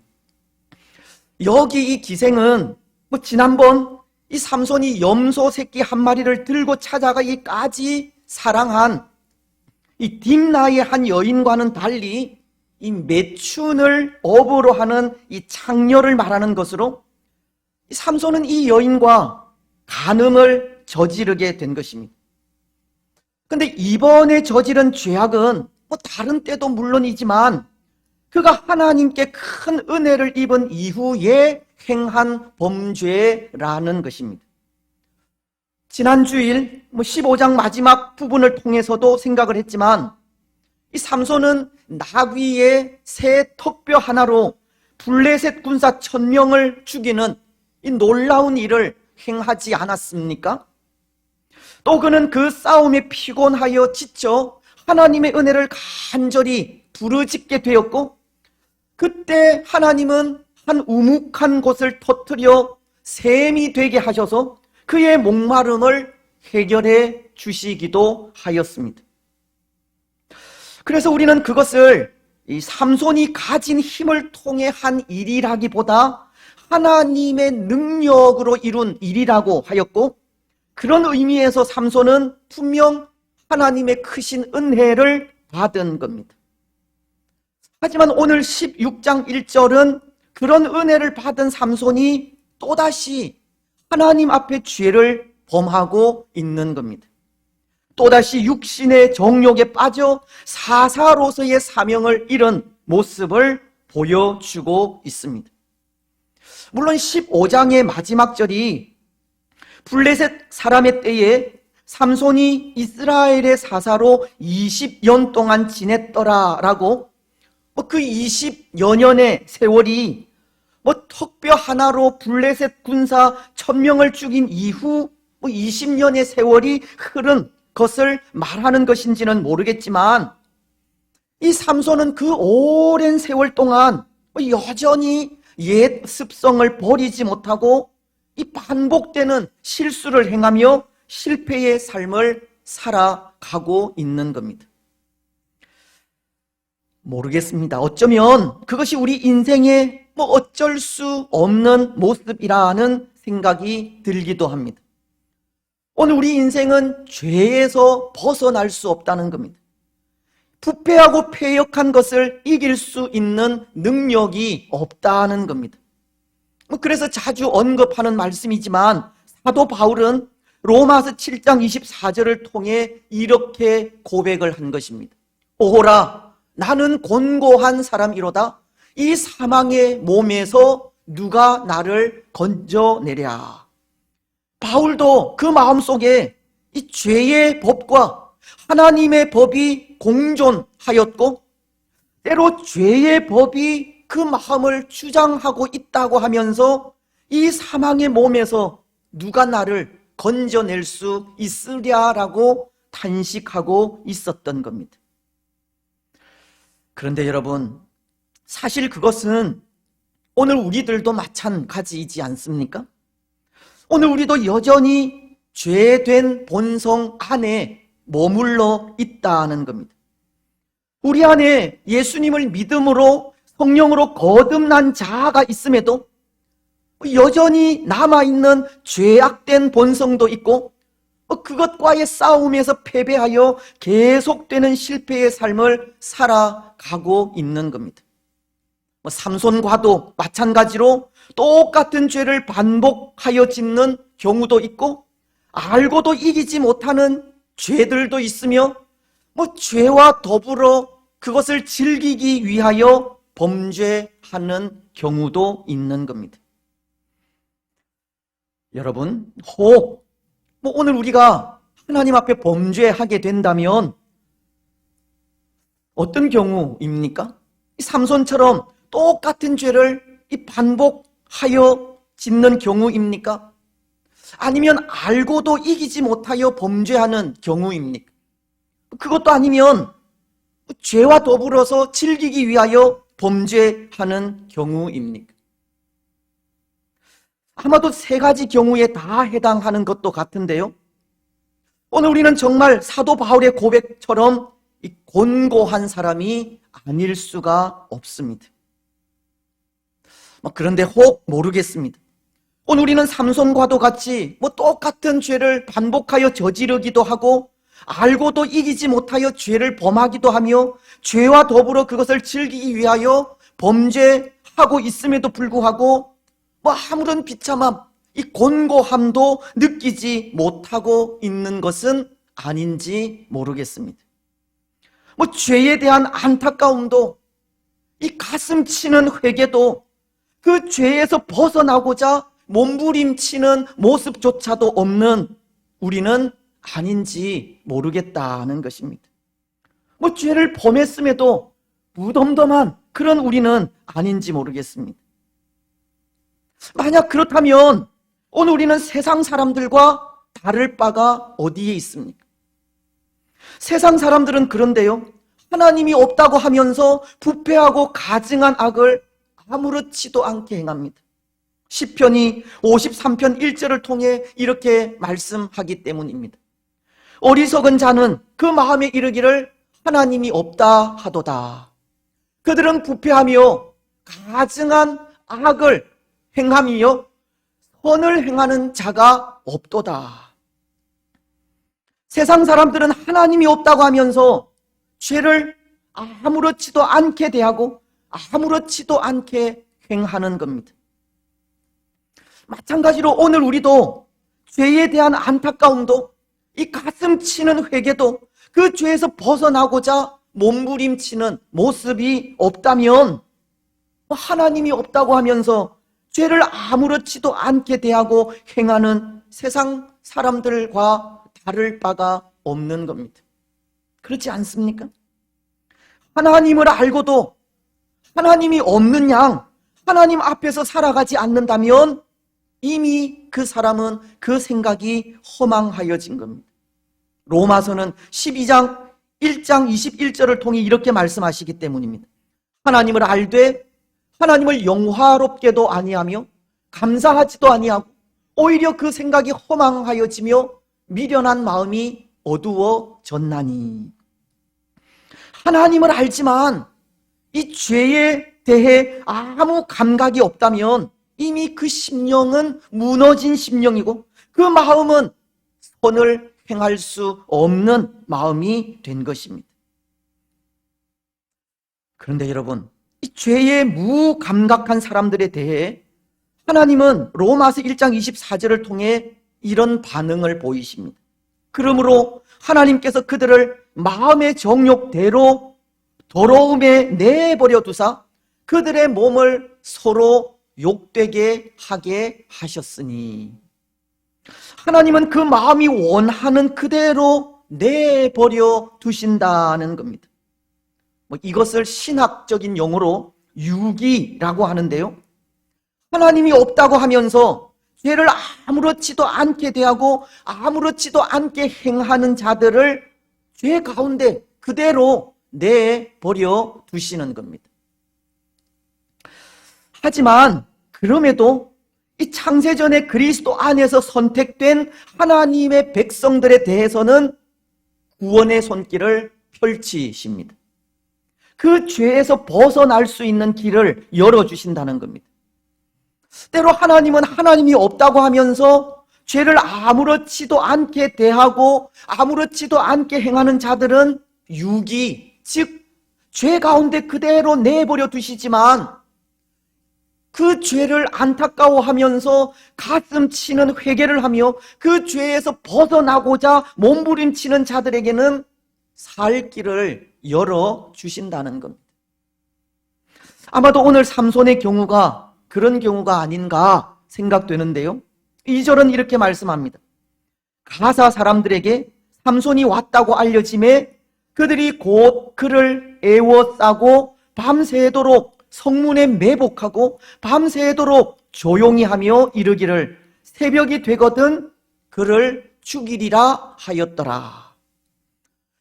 여기 이 기생은 지난번 이 삼손이 염소 새끼 한 마리를 들고 찾아가 이 까지 사랑한 이 딥나의 한 여인과는 달리 이 매춘을 업으로 하는 이 창녀를 말하는 것으로 이 삼손은 이 여인과 간음을 저지르게 된 것입니다. 그런데 이번에 저지른 죄악은 다른 때도 물론이지만 그가 하나님께 큰 은혜를 입은 이후에 행한 범죄라는 것입니다. 지난 주일 15장 마지막 부분을 통해서도 생각을 했지만 이 삼손은 나귀의 새 턱뼈 하나로 블레셋 군사 1000명을 죽이는 이 놀라운 일을 행하지 않았습니까? 또 그는 그 싸움에 피곤하여 지쳐 하나님의 은혜를 간절히 부르짖게 되었고, 그때 하나님은 한 우묵한 곳을 터뜨려 샘이 되게 하셔서 그의 목마름을 해결해 주시기도 하였습니다. 그래서 우리는 그것을 이 삼손이 가진 힘을 통해 한 일이라기보다 하나님의 능력으로 이룬 일이라고 하였고, 그런 의미에서 삼손은 분명 하나님의 크신 은혜를 받은 겁니다. 하지만 오늘 16장 1절은 그런 은혜를 받은 삼손이 또다시 하나님 앞에 죄를 범하고 있는 겁니다. 또다시 육신의 정욕에 빠져 사사로서의 사명을 잃은 모습을 보여주고 있습니다. 물론 15장의 마지막 절이 블레셋 사람의 때에 삼손이 이스라엘의 사사로 20년 동안 지냈더라라고, 그 20여 년의 세월이 턱뼈 하나로 블레셋 군사 1000명을 죽인 이후 20년의 세월이 흐른 것을 말하는 것인지는 모르겠지만, 이 삼손은 그 오랜 세월 동안 여전히 옛 습성을 버리지 못하고 이 반복되는 실수를 행하며 실패의 삶을 살아가고 있는 겁니다. 모르겠습니다. 어쩌면 그것이 우리 인생의 어쩔 수 없는 모습이라는 생각이 들기도 합니다. 오늘 우리 인생은 죄에서 벗어날 수 없다는 겁니다. 부패하고 패역한 것을 이길 수 있는 능력이 없다는 겁니다. 그래서 자주 언급하는 말씀이지만 사도 바울은 로마서 7장 24절을 통해 이렇게 고백을 한 것입니다. 오호라, 나는 곤고한 사람이로다. 이 사망의 몸에서 누가 나를 건져내랴. 바울도 그 마음속에 이 죄의 법과 하나님의 법이 공존하였고, 때로 죄의 법이 그 마음을 주장하고 있다고 하면서 이 사망의 몸에서 누가 나를 건져낼 수 있으랴라고 탄식하고 있었던 겁니다. 그런데 여러분, 사실 그것은 오늘 우리들도 마찬가지이지 않습니까? 오늘 우리도 여전히 죄된 본성 안에 머물러 있다는 겁니다. 우리 안에 예수님을 믿음으로 성령으로 거듭난 자아가 있음에도 여전히 남아있는 죄악된 본성도 있고, 그것과의 싸움에서 패배하여 계속되는 실패의 삶을 살아가고 있는 겁니다. 삼손과도 마찬가지로 똑같은 죄를 반복하여 짓는 경우도 있고, 알고도 이기지 못하는 죄들도 있으며, 죄와 더불어 그것을 즐기기 위하여 범죄하는 경우도 있는 겁니다. 여러분, 혹 오늘 우리가 하나님 앞에 범죄하게 된다면 어떤 경우입니까? 이 삼손처럼 똑같은 죄를 반복하여 짓는 경우입니까? 아니면 알고도 이기지 못하여 범죄하는 경우입니까? 그것도 아니면 죄와 더불어서 즐기기 위하여 범죄하는 경우입니까? 아마도 세 가지 경우에 다 해당하는 것도 같은데요. 오늘 우리는 정말 사도 바울의 고백처럼 이 곤고한 사람이 아닐 수가 없습니다. 그런데 혹 모르겠습니다. 오늘 우리는 삼손과도 같이 똑같은 죄를 반복하여 저지르기도 하고, 알고도 이기지 못하여 죄를 범하기도 하며, 죄와 더불어 그것을 즐기기 위하여 범죄하고 있음에도 불구하고 아무런 비참함, 이 곤고함도 느끼지 못하고 있는 것은 아닌지 모르겠습니다. 죄에 대한 안타까움도, 이 가슴 치는 회개도, 그 죄에서 벗어나고자 몸부림치는 모습조차도 없는 우리는 아닌지 모르겠다는 것입니다. 죄를 범했음에도 무덤덤한 그런 우리는 아닌지 모르겠습니다. 만약 그렇다면 오늘 우리는 세상 사람들과 다를 바가 어디에 있습니까? 세상 사람들은 그런데요, 하나님이 없다고 하면서 부패하고 가증한 악을 아무렇지도 않게 행합니다. 시편이 53편 1절을 통해 이렇게 말씀하기 때문입니다. 어리석은 자는 그 마음에 이르기를 하나님이 없다 하도다. 그들은 부패하며 가증한 악을 행하며 선을 행하는 자가 없도다. 세상 사람들은 하나님이 없다고 하면서 죄를 아무렇지도 않게 대하고 아무렇지도 않게 행하는 겁니다. 마찬가지로 오늘 우리도 죄에 대한 안타까움도, 이 가슴 치는 회개도, 그 죄에서 벗어나고자 몸부림치는 모습이 없다면 하나님이 없다고 하면서 죄를 아무렇지도 않게 대하고 행하는 세상 사람들과 다를 바가 없는 겁니다. 그렇지 않습니까? 하나님을 알고도 하나님이 없는 양, 하나님 앞에서 살아가지 않는다면 이미 그 사람은 그 생각이 허망하여진 겁니다. 로마서는 12장 1장 21절을 통해 이렇게 말씀하시기 때문입니다. 하나님을 알되 하나님을 영화롭게도 아니하며 감사하지도 아니하고 오히려 그 생각이 허망하여지며 미련한 마음이 어두워졌나니. 하나님을 알지만 이 죄에 대해 아무 감각이 없다면 이미 그 심령은 무너진 심령이고 그 마음은 선을 행할 수 없는 마음이 된 것입니다. 그런데 여러분, 이 죄에 무감각한 사람들에 대해 하나님은 로마서 1장 24절을 통해 이런 반응을 보이십니다. 그러므로 하나님께서 그들을 마음의 정욕대로 더러움에 내버려 두사 그들의 몸을 서로 욕되게 하게 하셨으니, 하나님은 그 마음이 원하는 그대로 내버려 두신다는 겁니다. 이것을 신학적인 용어로 유기라고 하는데요, 하나님이 없다고 하면서 죄를 아무렇지도 않게 대하고 아무렇지도 않게 행하는 자들을 죄 가운데 그대로 내버려 두시는 겁니다. 하지만 그럼에도 이 창세전에 그리스도 안에서 선택된 하나님의 백성들에 대해서는 구원의 손길을 펼치십니다. 그 죄에서 벗어날 수 있는 길을 열어주신다는 겁니다. 때로 하나님은 하나님이 없다고 하면서 죄를 아무렇지도 않게 대하고 아무렇지도 않게 행하는 자들은 유기, 즉 죄 가운데 그대로 내버려 두시지만 그 죄를 안타까워하면서 가슴 치는 회개를 하며 그 죄에서 벗어나고자 몸부림치는 자들에게는 살 길을 열어주신다는 겁니다. 아마도 오늘 삼손의 경우가 그런 경우가 아닌가 생각되는데요, 2절은 이렇게 말씀합니다. 가사 사람들에게 삼손이 왔다고 알려짐에 그들이 곧 그를 애워싸고 밤새도록 성문에 매복하고 밤새도록 조용히 하며 이르기를 새벽이 되거든 그를 죽이리라 하였더라.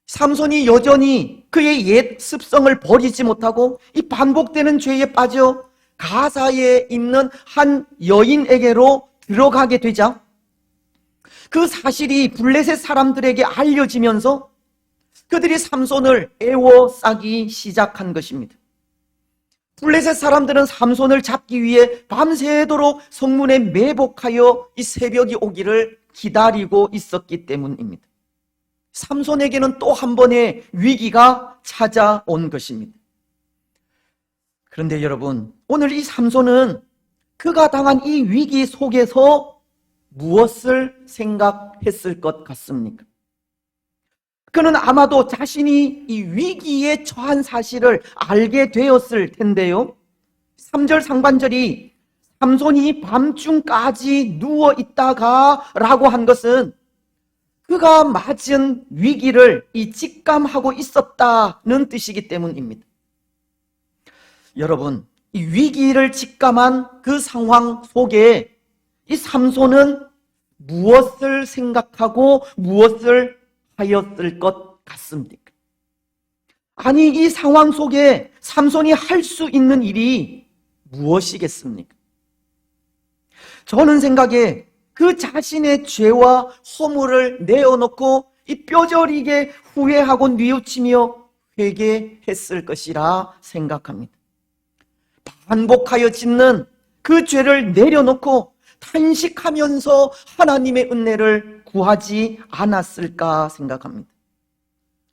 삼손이 여전히 그의 옛 습성을 버리지 못하고 이 반복되는 죄에 빠져 가사에 있는 한 여인에게로 들어가게 되자 그 사실이 블레셋 사람들에게 알려지면서 그들이 삼손을 애워싸기 시작한 것입니다. 블레셋 사람들은 삼손을 잡기 위해 밤새도록 성문에 매복하여 이 새벽이 오기를 기다리고 있었기 때문입니다. 삼손에게는 또 한 번의 위기가 찾아온 것입니다. 그런데 여러분, 오늘 이 삼손은 그가 당한 이 위기 속에서 무엇을 생각했을 것 같습니까? 그는 아마도 자신이 이 위기에 처한 사실을 알게 되었을 텐데요, 3절 상반절이 삼손이 밤중까지 누워있다가 라고 한 것은 그가 맞은 위기를 직감하고 있었다는 뜻이기 때문입니다. 여러분, 이 위기를 직감한 그 상황 속에 이 삼손은 무엇을 생각하고 무엇을 하였을 것 같습니까? 아니, 이 상황 속에 삼손이 할 수 있는 일이 무엇이겠습니까? 저는 생각에 그 자신의 죄와 허물을 내어놓고 이 뼈저리게 후회하고 뉘우치며 회개했을 것이라 생각합니다. 반복하여 짓는 그 죄를 내려놓고 탄식하면서 하나님의 은혜를 구하지 않았을까 생각합니다.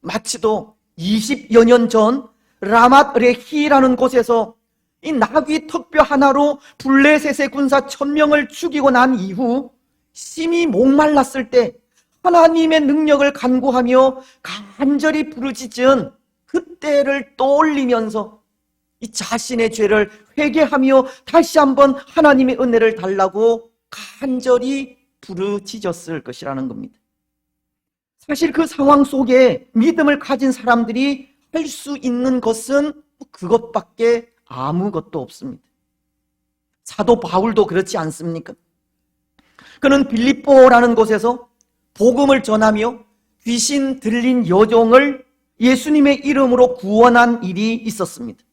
마치도 20여 년 전 라맛 레히라는 곳에서 이 나귀 턱뼈 하나로 블레셋의 군사 1000명을 죽이고 난 이후 심히 목말랐을 때 하나님의 능력을 간구하며 간절히 부르짖은 그때를 떠올리면서 이 자신의 죄를 회개하며 다시 한번 하나님의 은혜를 달라고 간절히 부르짖었을 것이라는 겁니다. 사실 그 상황 속에 믿음을 가진 사람들이 할 수 있는 것은 그것밖에 아무것도 없습니다. 사도 바울도 그렇지 않습니까? 그는 빌립보라는 곳에서 복음을 전하며 귀신 들린 여종을 예수님의 이름으로 구원한 일이 있었습니다.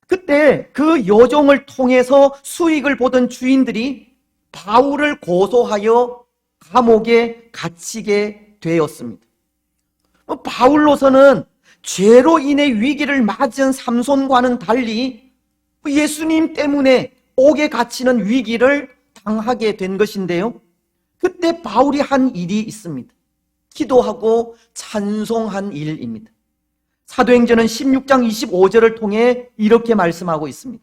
그때 그 여종을 통해서 수익을 보던 주인들이 바울을 고소하여 감옥에 갇히게 되었습니다. 바울로서는 죄로 인해 위기를 맞은 삼손과는 달리 예수님 때문에 옥에 갇히는 위기를 당하게 된 것인데요. 그때 바울이 한 일이 있습니다. 기도하고 찬송한 일입니다. 사도행전은 16장 25절을 통해 이렇게 말씀하고 있습니다.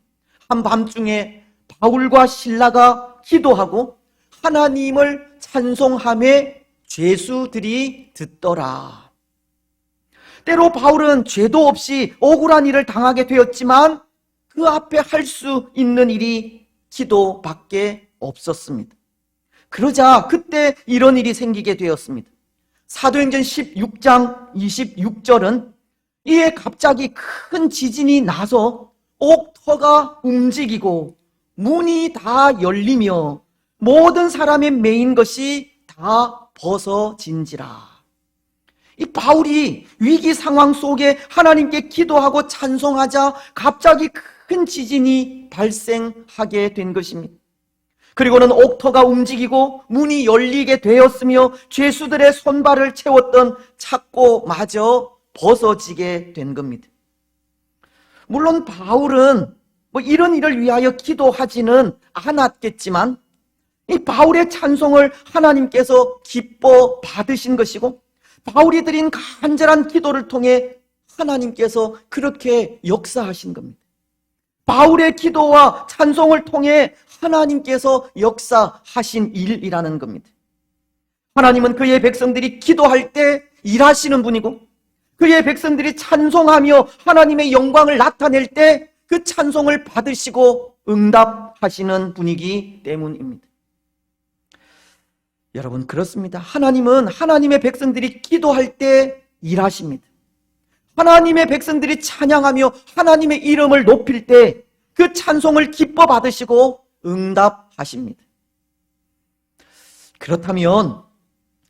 한밤중에 바울과 실라가 기도하고 하나님을 찬송하며 죄수들이 듣더라. 때로 바울은 죄도 없이 억울한 일을 당하게 되었지만 그 앞에 할 수 있는 일이 기도밖에 없었습니다. 그러자 그때 이런 일이 생기게 되었습니다. 사도행전 16장 26절은 이에 갑자기 큰 지진이 나서 옥터가 움직이고 문이 다 열리며 모든 사람의 매인 것이 다 벗어진지라. 이 바울이 위기 상황 속에 하나님께 기도하고 찬송하자 갑자기 큰 지진이 발생하게 된 것입니다. 그리고는 옥터가 움직이고 문이 열리게 되었으며 죄수들의 손발을 채웠던 착고마저 벗어지게 된 겁니다. 물론 바울은 이런 일을 위하여 기도하지는 않았겠지만 이 바울의 찬송을 하나님께서 기뻐 받으신 것이고 바울이 드린 간절한 기도를 통해 하나님께서 그렇게 역사하신 겁니다. 바울의 기도와 찬송을 통해 하나님께서 역사하신 일이라는 겁니다. 하나님은 그의 백성들이 기도할 때 일하시는 분이고 그의 백성들이 찬송하며 하나님의 영광을 나타낼 때 그 찬송을 받으시고 응답하시는 분이기 때문입니다. 여러분, 그렇습니다. 하나님은 하나님의 백성들이 기도할 때 일하십니다. 하나님의 백성들이 찬양하며 하나님의 이름을 높일 때 그 찬송을 기뻐 받으시고 응답하십니다. 그렇다면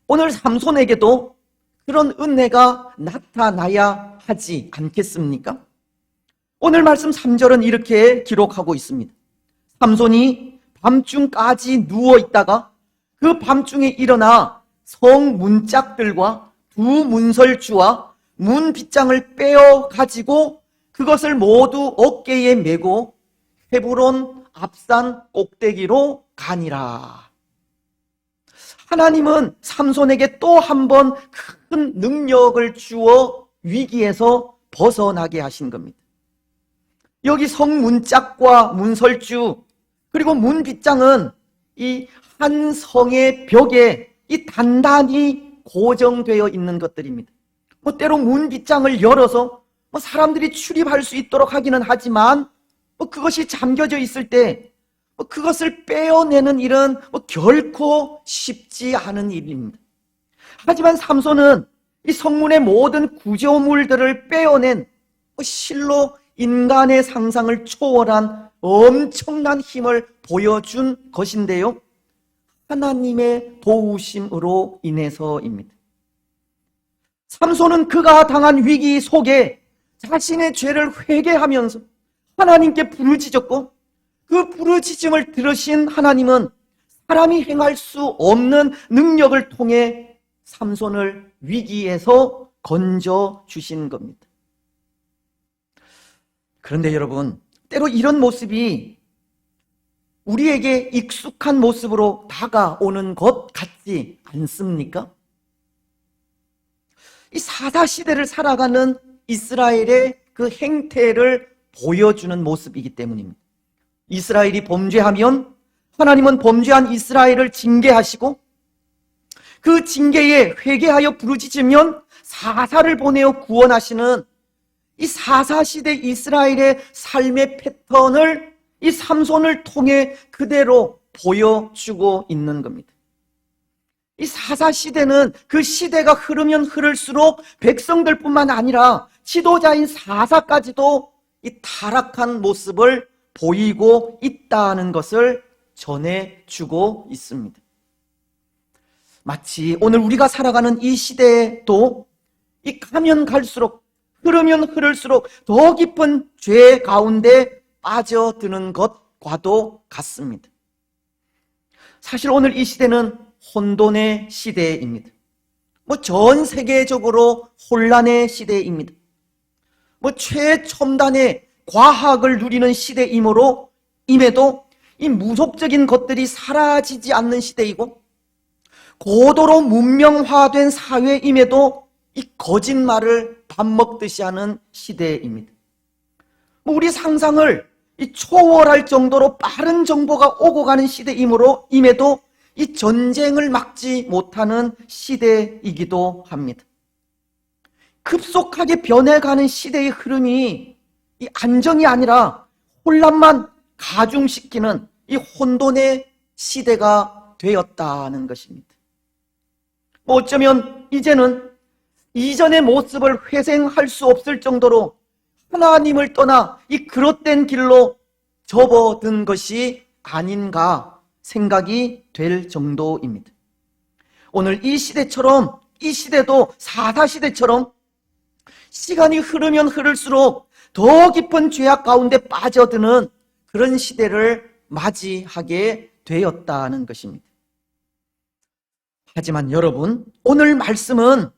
오늘 삼손에게도 그런 은혜가 나타나야 하지 않겠습니까? 오늘 말씀 3절은 이렇게 기록하고 있습니다. 삼손이 밤중까지 누워 있다가 그 밤중에 일어나 성 문짝들과 두 문설주와 문 빗장을 빼어 가지고 그것을 모두 어깨에 메고 헤브론 앞산 꼭대기로 가니라. 하나님은 삼손에게 또 한 번 큰 능력을 주어 위기에서 벗어나게 하신 겁니다. 여기 성 문짝과 문설주 그리고 문 빗장은 이 한 성의 벽에 이 단단히 고정되어 있는 것들입니다. 때로 문 빗장을 열어서 사람들이 출입할 수 있도록 하기는 하지만 그것이 잠겨져 있을 때 그것을 빼어내는 일은 결코 쉽지 않은 일입니다. 하지만 삼손은 이 성문의 모든 구조물들을 빼어낸 실로 인간의 상상을 초월한 엄청난 힘을 보여준 것인데요, 하나님의 도우심으로 인해서입니다. 삼손은 그가 당한 위기 속에 자신의 죄를 회개하면서 하나님께 부르짖었고, 그 부르짖음을 들으신 하나님은 사람이 행할 수 없는 능력을 통해 삼손을 위기에서 건져 주신 겁니다. 그런데 여러분, 때로 이런 모습이 우리에게 익숙한 모습으로 다가오는 것 같지 않습니까? 이 사사시대를 살아가는 이스라엘의 그 행태를 보여주는 모습이기 때문입니다. 이스라엘이 범죄하면 하나님은 범죄한 이스라엘을 징계하시고, 그 징계에 회개하여 부르짖으면 사사를 보내어 구원하시는 이 사사시대 이스라엘의 삶의 패턴을 이 삼손을 통해 그대로 보여주고 있는 겁니다. 이 사사시대는 그 시대가 흐르면 흐를수록 백성들뿐만 아니라 지도자인 사사까지도 이 타락한 모습을 보이고 있다는 것을 전해주고 있습니다. 마치 오늘 우리가 살아가는 이 시대에도 이 가면 갈수록, 흐르면 흐를수록 더 깊은 죄 가운데 빠져드는 것과도 같습니다. 사실 오늘 이 시대는 혼돈의 시대입니다. 전 세계적으로 혼란의 시대입니다. 최첨단의 과학을 누리는 시대임에도 이 무속적인 것들이 사라지지 않는 시대이고, 고도로 문명화된 사회임에도 이 거짓말을 밥 먹듯이 하는 시대입니다. 우리 상상을 초월할 정도로 빠른 정보가 오고 가는 시대임에도 이 전쟁을 막지 못하는 시대이기도 합니다. 급속하게 변해가는 시대의 흐름이 이 안정이 아니라 혼란만 가중시키는 이 혼돈의 시대가 되었다는 것입니다. 어쩌면 이제는 이전의 모습을 회생할 수 없을 정도로 하나님을 떠나 이 그릇된 길로 접어든 것이 아닌가 생각이 될 정도입니다. 오늘 이 시대처럼, 이 시대도 사사시대처럼 시간이 흐르면 흐를수록 더 깊은 죄악 가운데 빠져드는 그런 시대를 맞이하게 되었다는 것입니다. 하지만 여러분, 오늘 말씀은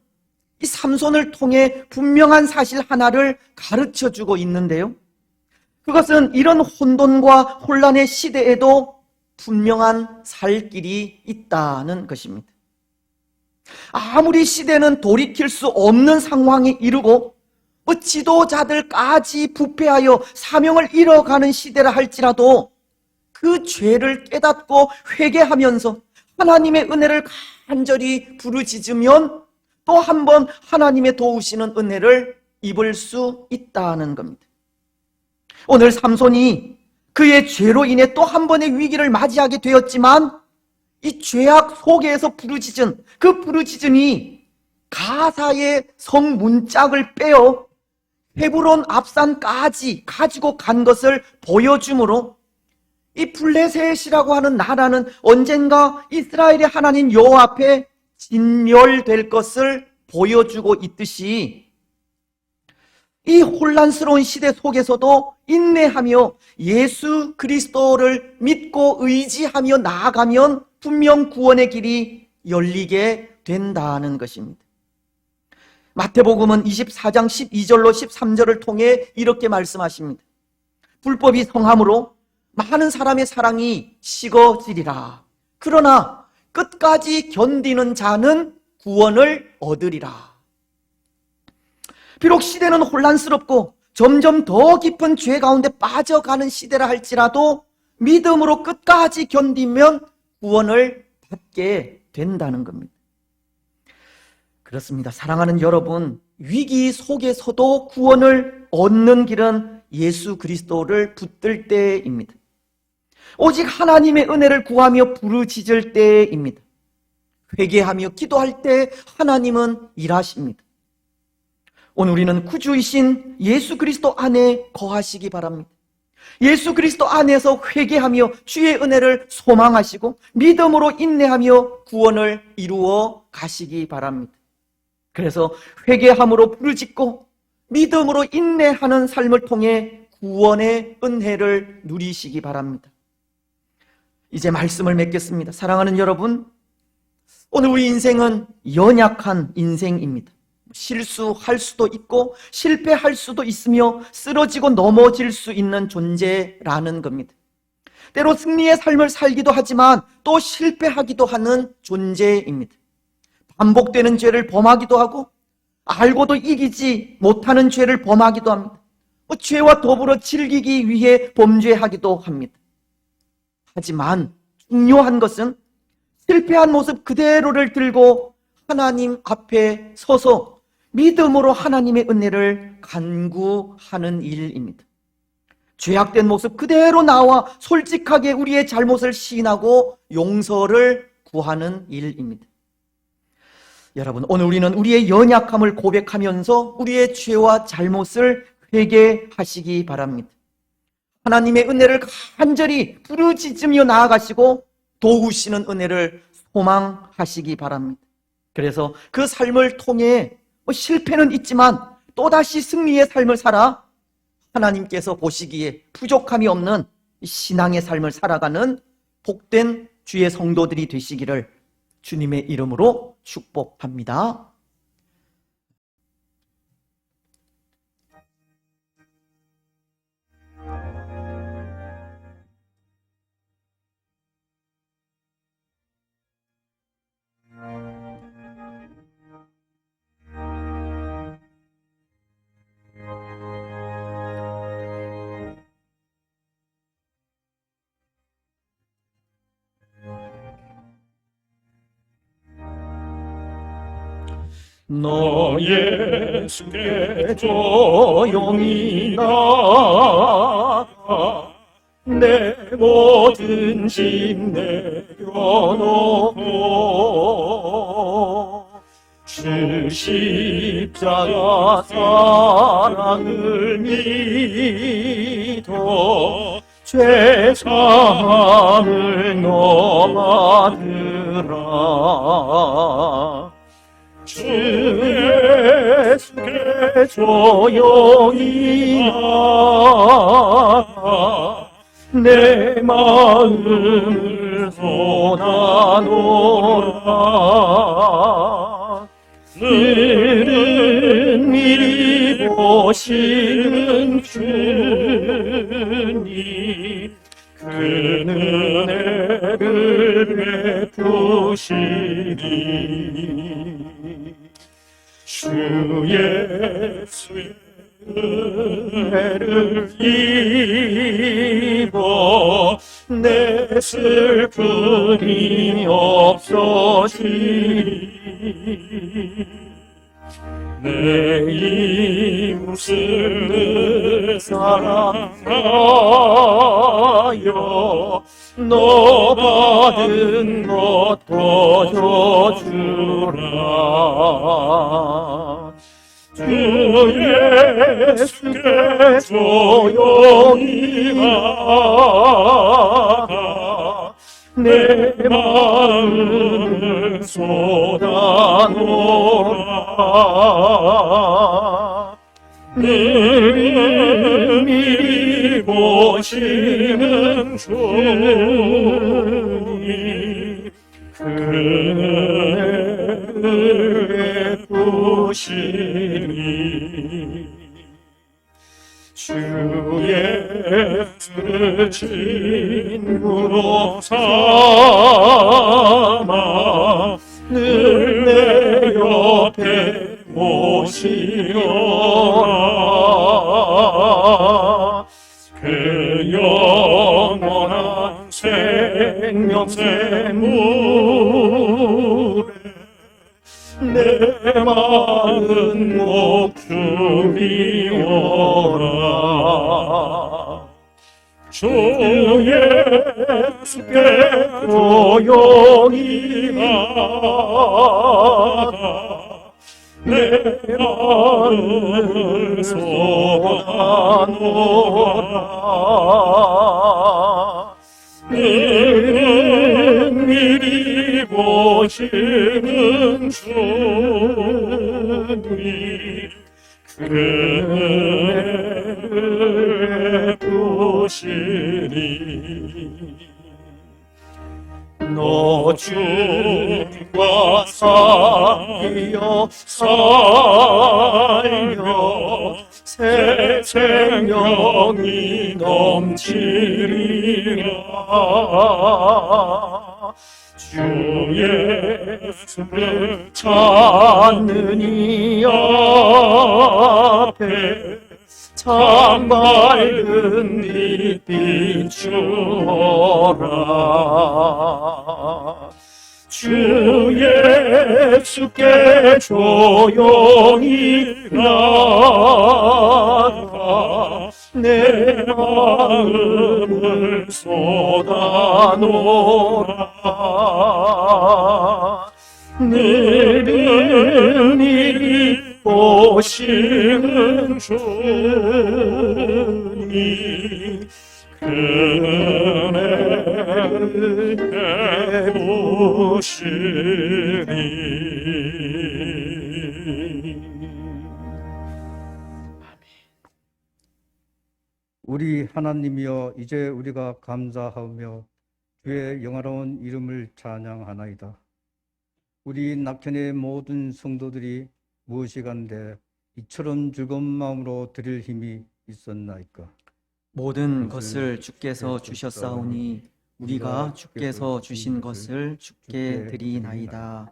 이 삼손을 통해 분명한 사실 하나를 가르쳐주고 있는데요, 그것은 이런 혼돈과 혼란의 시대에도 분명한 살 길이 있다는 것입니다. 아무리 시대는 돌이킬 수 없는 상황에 이르고 지도자들까지 부패하여 사명을 잃어가는 시대라 할지라도 그 죄를 깨닫고 회개하면서 하나님의 은혜를 간절히 부르짖으면 또 한 번 하나님의 도우시는 은혜를 입을 수 있다는 겁니다. 오늘 삼손이 그의 죄로 인해 또 한 번의 위기를 맞이하게 되었지만, 이 죄악 속에서 부르짖은 그 부르짖음이 가사의 성문짝을 빼어 헤브론 앞산까지 가지고 간 것을 보여주므로, 이 블레셋이라고 하는 나라는 언젠가 이스라엘의 하나님 여호와 앞에 진멸될 것을 보여주고 있듯이, 이 혼란스러운 시대 속에서도 인내하며 예수 그리스도를 믿고 의지하며 나아가면 분명 구원의 길이 열리게 된다는 것입니다. 마태복음은 24장 12절로 13절을 통해 이렇게 말씀하십니다. 불법이 성함으로 많은 사람의 사랑이 식어지리라. 그러나 끝까지 견디는 자는 구원을 얻으리라. 비록 시대는 혼란스럽고 점점 더 깊은 죄 가운데 빠져가는 시대라 할지라도 믿음으로 끝까지 견디면 구원을 받게 된다는 겁니다. 그렇습니다. 사랑하는 여러분, 위기 속에서도 구원을 얻는 길은 예수 그리스도를 붙들 때입니다. 오직 하나님의 은혜를 구하며 부르짖을 때입니다. 회개하며 기도할 때 하나님은 일하십니다. 오늘 우리는 구주이신 예수 그리스도 안에 거하시기 바랍니다. 예수 그리스도 안에서 회개하며 주의 은혜를 소망하시고 믿음으로 인내하며 구원을 이루어 가시기 바랍니다. 그래서 회개함으로 부르짖고 믿음으로 인내하는 삶을 통해 구원의 은혜를 누리시기 바랍니다. 이제 말씀을 맺겠습니다. 사랑하는 여러분, 오늘 우리 인생은 연약한 인생입니다. 실수할 수도 있고 실패할 수도 있으며 쓰러지고 넘어질 수 있는 존재라는 겁니다. 때로 승리의 삶을 살기도 하지만 또 실패하기도 하는 존재입니다. 반복되는 죄를 범하기도 하고 알고도 이기지 못하는 죄를 범하기도 합니다. 죄와 더불어 즐기기 위해 범죄하기도 합니다. 하지만 중요한 것은 실패한 모습 그대로를 들고 하나님 앞에 서서 믿음으로 하나님의 은혜를 간구하는 일입니다. 죄악된 모습 그대로 나와 솔직하게 우리의 잘못을 시인하고 용서를 구하는 일입니다. 여러분, 오늘 우리는 우리의 연약함을 고백하면서 우리의 죄와 잘못을 회개하시기 바랍니다. 하나님의 은혜를 간절히 부르짖으며 나아가시고 도우시는 은혜를 소망하시기 바랍니다. 그래서 그 삶을 통해 실패는 있지만 또다시 승리의 삶을 살아 하나님께서 보시기에 부족함이 없는 신앙의 삶을 살아가는 복된 주의 성도들이 되시기를 주님의 이름으로 축복합니다. 너 예수께 조용히 나가 내 모든 짐 내려놓고 주 십자가 사랑을 믿어 죄 사함을 너 받으라. 주 예수께 조용히 나가 내 마음을 쏟아놓으라. 늘은 미리 보시는 주님 그 은혜를 베푸시리. 주 예수의 은혜를 입어 내 슬픔이 없어지리. 내 이웃을 늘 사랑하여 너 받은 것 거저주라. 주 예수께 조용히 나가 내 마음을 쏟아놓으라. 늘 미리 보시는 주님 그 은혜를 베푸시리. 주 예수를 친구로 삼아 늘 내 옆에 모시어라. 그 영원한 생명 샘물에 내 마음 목숨이오라. 주 예수께 조용히 나아가 내 마음을 쏟아놓으라. 은밀히 보시는 주님이 은혜를 베푸시니 노중과 사이여 살며 새 생명이 넘치리라. 주 예수를 찾는 이 앞에 참 밝은 빛 주어라. 주 예수께 조용히 나아가 내 마음을 쏟아놓으라. 은밀히 보시는 주님 은혜를 베푸시니. 우리 하나님이여, 이제 우리가 감사하며 주의 영화로운 이름을 찬양하나이다. 우리 낙현의 모든 성도들이 무엇이간데 이처럼 즐거운 마음으로 드릴 힘이 있었나이까. 모든 것을 주께서 주셨사오니 우리가 주께서 주신 것을 주께 드리나이다.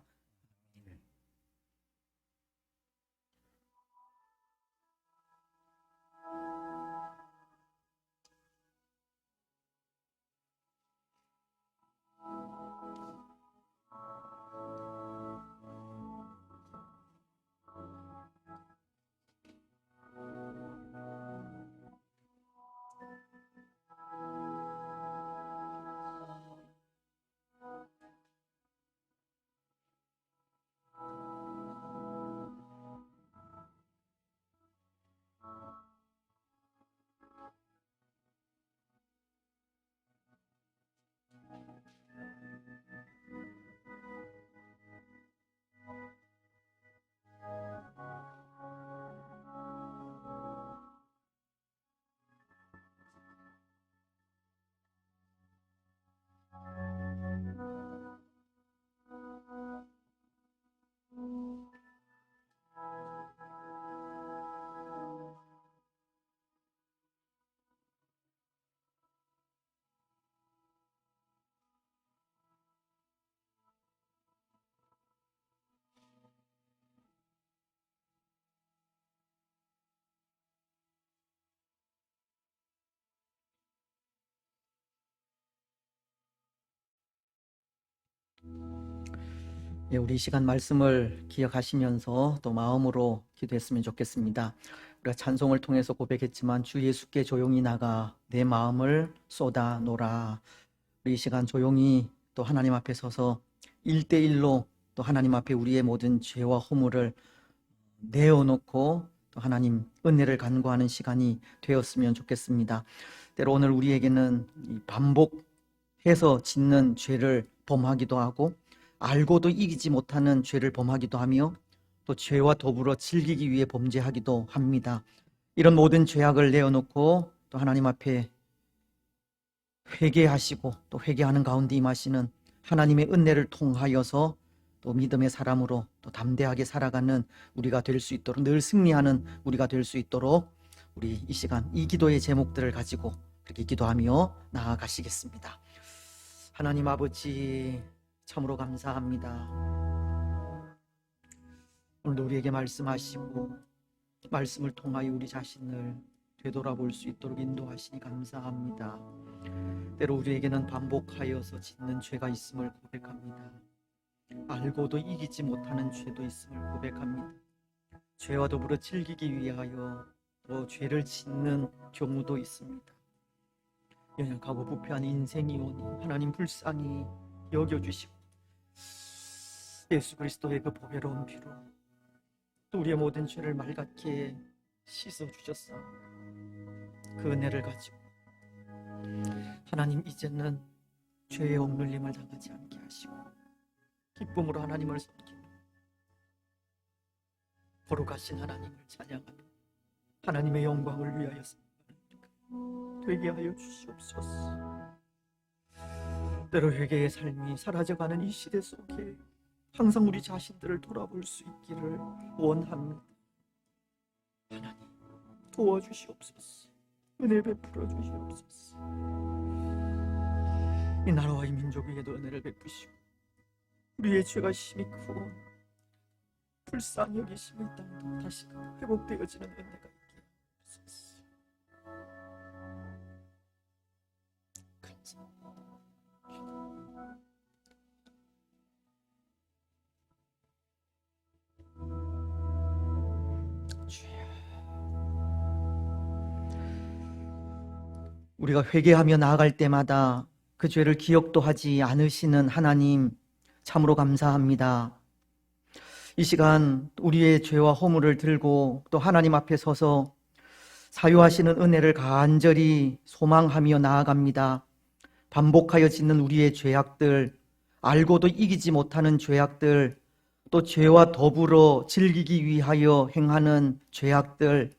예, 우리 이 시간 말씀을 기억하시면서 또 마음으로 기도했으면 좋겠습니다. 우리가 찬송을 통해서 고백했지만 주 예수께 조용히 나가 내 마음을 쏟아놓으라. 우리 이 시간 조용히 또 하나님 앞에 서서 1대1로 또 하나님 앞에 우리의 모든 죄와 허물을 내어놓고 또 하나님 은혜를 간구하는 시간이 되었으면 좋겠습니다. 때로 오늘 우리에게는 이 반복해서 짓는 죄를 범하기도 하고 알고도 이기지 못하는 죄를 범하기도 하며 또 죄와 더불어 즐기기 위해 범죄하기도 합니다. 이런 모든 죄악을 내어놓고 또 하나님 앞에 회개하시고 또 회개하는 가운데 임하시는 하나님의 은혜를 통하여서 또 믿음의 사람으로 또 담대하게 살아가는 우리가 될 수 있도록, 늘 승리하는 우리가 될 수 있도록 우리 이 시간 이 기도의 제목들을 가지고 그렇게 기도하며 나아가시겠습니다. 하나님 아버지, 참으로 감사합니다. 오늘도 우리에게 말씀하시고 말씀을 통하여 우리 자신을 되돌아볼 수 있도록 인도하시니 감사합니다. 때로 우리에게는 반복하여서 짓는 죄가 있음을 고백합니다. 알고도 이기지 못하는 죄도 있음을 고백합니다. 죄와 더불어 즐기기 위하여 또 죄를 짓는 경우도 있습니다. 연약하고 부패한 인생이오니 하나님 불쌍히 여겨주시고 예수 그리스도의 그 보배로운 피로 또 우리의 모든 죄를 맑게 씻어주셨사. 그 은혜를 가지고 하나님 이제는 죄의 억눌림을 당하지 않게 하시고 기쁨으로 하나님을 섬기고 거룩하신 하나님을 찬양하며 하나님의 영광을 위하여 되게 하여 주시옵소서. 때로 회개의 삶이 사라져가는 이 시대 속에 항상 우리 자신들을 돌아볼 수 있기를 원합니다. 하나님 도와주시옵소서. 은혜 베풀어 주시옵소서. 이 나라와 이 민족 위에도 은혜를 베푸시고 우리의 죄가 심히 크고 불쌍히 여기심의 땅도 다시 회복되어지는 은혜가 있게 하옵소서. 우리가 회개하며 나아갈 때마다 그 죄를 기억도 하지 않으시는 하나님 참으로 감사합니다. 이 시간 우리의 죄와 허물을 들고 또 하나님 앞에 서서 사유하시는 은혜를 간절히 소망하며 나아갑니다. 반복하여 짓는 우리의 죄악들, 알고도 이기지 못하는 죄악들, 또 죄와 더불어 즐기기 위하여 행하는 죄악들,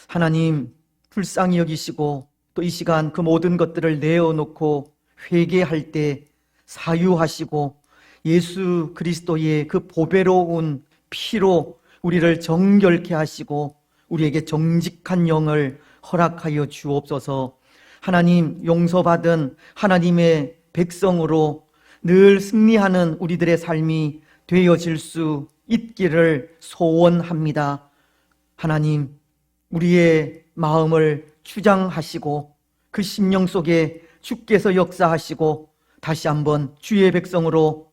하나님 불쌍히 여기시고 또 이 시간 그 모든 것들을 내어놓고 회개할 때 사유하시고 예수 그리스도의 그 보배로운 피로 우리를 정결케 하시고 우리에게 정직한 영을 허락하여 주옵소서. 하나님 용서받은 하나님의 백성으로 늘 승리하는 우리들의 삶이 되어질 수 있기를 소원합니다. 하나님 우리의 마음을 주장하시고 그 심령 속에 주께서 역사하시고 다시 한번 주의 백성으로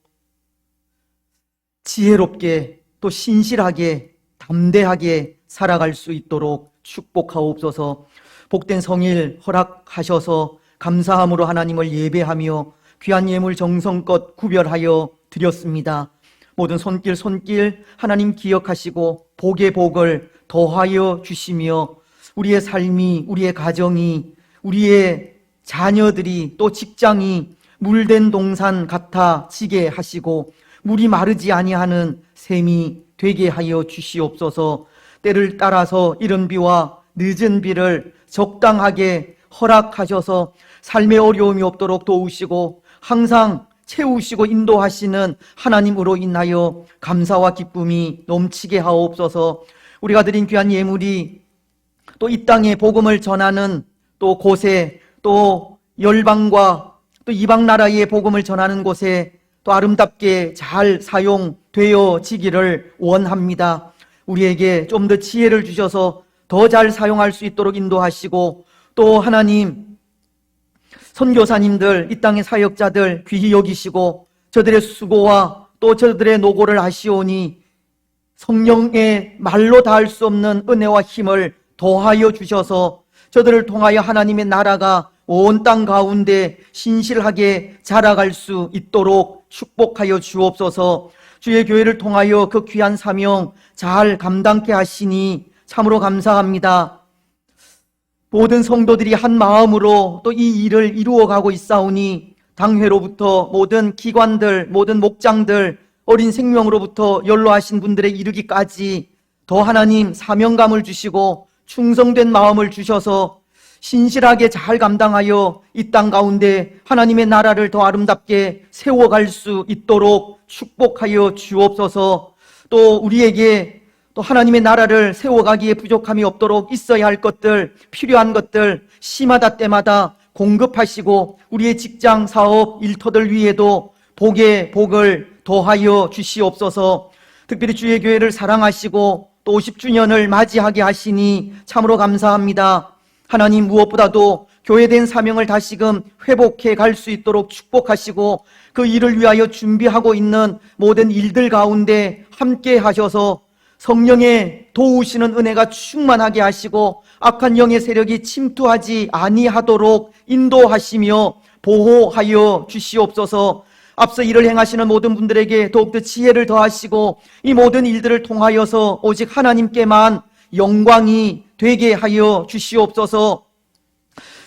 지혜롭게 또 신실하게 담대하게 살아갈 수 있도록 축복하옵소서. 복된 성일 허락하셔서 감사함으로 하나님을 예배하며 귀한 예물 정성껏 구별하여 드렸습니다. 모든 손길 하나님 기억하시고 복의 복을 더하여 주시며 우리의 삶이, 우리의 가정이, 우리의 자녀들이 또 직장이 물된 동산 같아지게 하시고 물이 마르지 아니하는 샘이 되게 하여 주시옵소서. 때를 따라서 이른 비와 늦은 비를 적당하게 허락하셔서 삶의 어려움이 없도록 도우시고 항상 채우시고 인도하시는 하나님으로 인하여 감사와 기쁨이 넘치게 하옵소서. 우리가 드린 귀한 예물이 또 이 땅에 복음을 전하는 또 곳에 또 열방과 또 이방 나라의 복음을 전하는 곳에 또 아름답게 잘 사용되어지기를 원합니다. 우리에게 좀 더 지혜를 주셔서 더 잘 사용할 수 있도록 인도하시고 또 하나님 선교사님들 이 땅의 사역자들 귀히 여기시고 저들의 수고와 또 저들의 노고를 하시오니 성령의 말로 닿을 수 없는 은혜와 힘을 더하여 주셔서 저들을 통하여 하나님의 나라가 온 땅 가운데 신실하게 자라갈 수 있도록 축복하여 주옵소서. 주의 교회를 통하여 그 귀한 사명 잘 감당케 하시니 참으로 감사합니다. 모든 성도들이 한 마음으로 또 이 일을 이루어가고 있사오니 당회로부터 모든 기관들, 모든 목장들, 어린 생명으로부터 연로하신 분들에 이르기까지 더 하나님 사명감을 주시고 충성된 마음을 주셔서 신실하게 잘 감당하여 이 땅 가운데 하나님의 나라를 더 아름답게 세워갈 수 있도록 축복하여 주옵소서. 또 우리에게 또 하나님의 나라를 세워가기에 부족함이 없도록 있어야 할 것들, 필요한 것들 시마다 때마다 공급하시고 우리의 직장, 사업, 일터들 위에도 복의 복을 더하여 주시옵소서. 특별히 주의 교회를 사랑하시고 또 50주년을 맞이하게 하시니 참으로 감사합니다. 하나님 무엇보다도 교회된 사명을 다시금 회복해 갈 수 있도록 축복하시고 그 일을 위하여 준비하고 있는 모든 일들 가운데 함께 하셔서 성령의 도우시는 은혜가 충만하게 하시고 악한 영의 세력이 침투하지 아니하도록 인도하시며 보호하여 주시옵소서. 앞서 일을 행하시는 모든 분들에게 더욱더 지혜를 더하시고 이 모든 일들을 통하여서 오직 하나님께만 영광이 되게 하여 주시옵소서.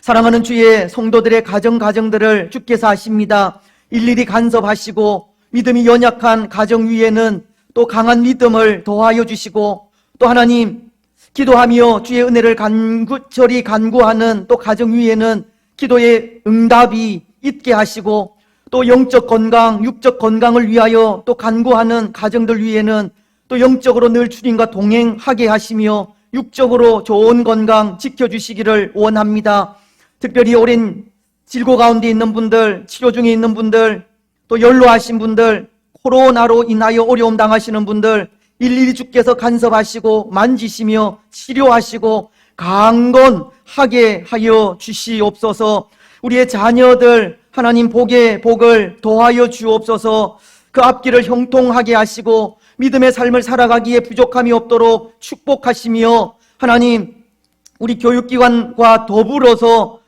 사랑하는 주의 성도들의 가정들을 주께서 아십니다. 일일이 간섭하시고 믿음이 연약한 가정 위에는 또 강한 믿음을 더하여 주시고, 또 하나님 기도하며 주의 은혜를 간구절히 간구하는 또 가정 위에는 기도의 응답이 있게 하시고, 또 영적 건강, 육적 건강을 위하여 또 간구하는 가정들 위에는 또 영적으로 늘 주님과 동행하게 하시며 육적으로 좋은 건강 지켜주시기를 원합니다. 특별히 오랜 질고 가운데 있는 분들, 치료 중에 있는 분들, 또 연로하신 분들, 코로나로 인하여 어려움 당하시는 분들 일일이 주께서 간섭하시고 만지시며 치료하시고 강건하게 하여 주시옵소서. 우리의 자녀들 하나님 복에 복을 더하여 주옵소서. 그 앞길을 형통하게 하시고 믿음의 삶을 살아가기에 부족함이 없도록 축복하시며, 하나님 우리 교육기관과 더불어서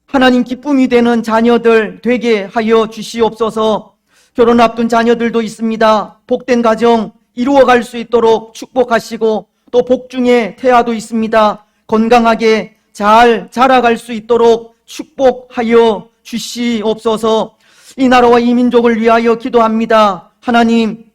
하나님 기쁨이 되는 자녀들 되게 하여 주시옵소서. 결혼 앞둔 자녀들도 있습니다. 복된 가정 이루어갈 수 있도록 축복하시고, 또 복중의 태아도 있습니다. 건강하게 잘 자라갈 수 있도록 축복하여 주시옵소서. 이 나라와 이 민족을 위하여 기도합니다. 하나님,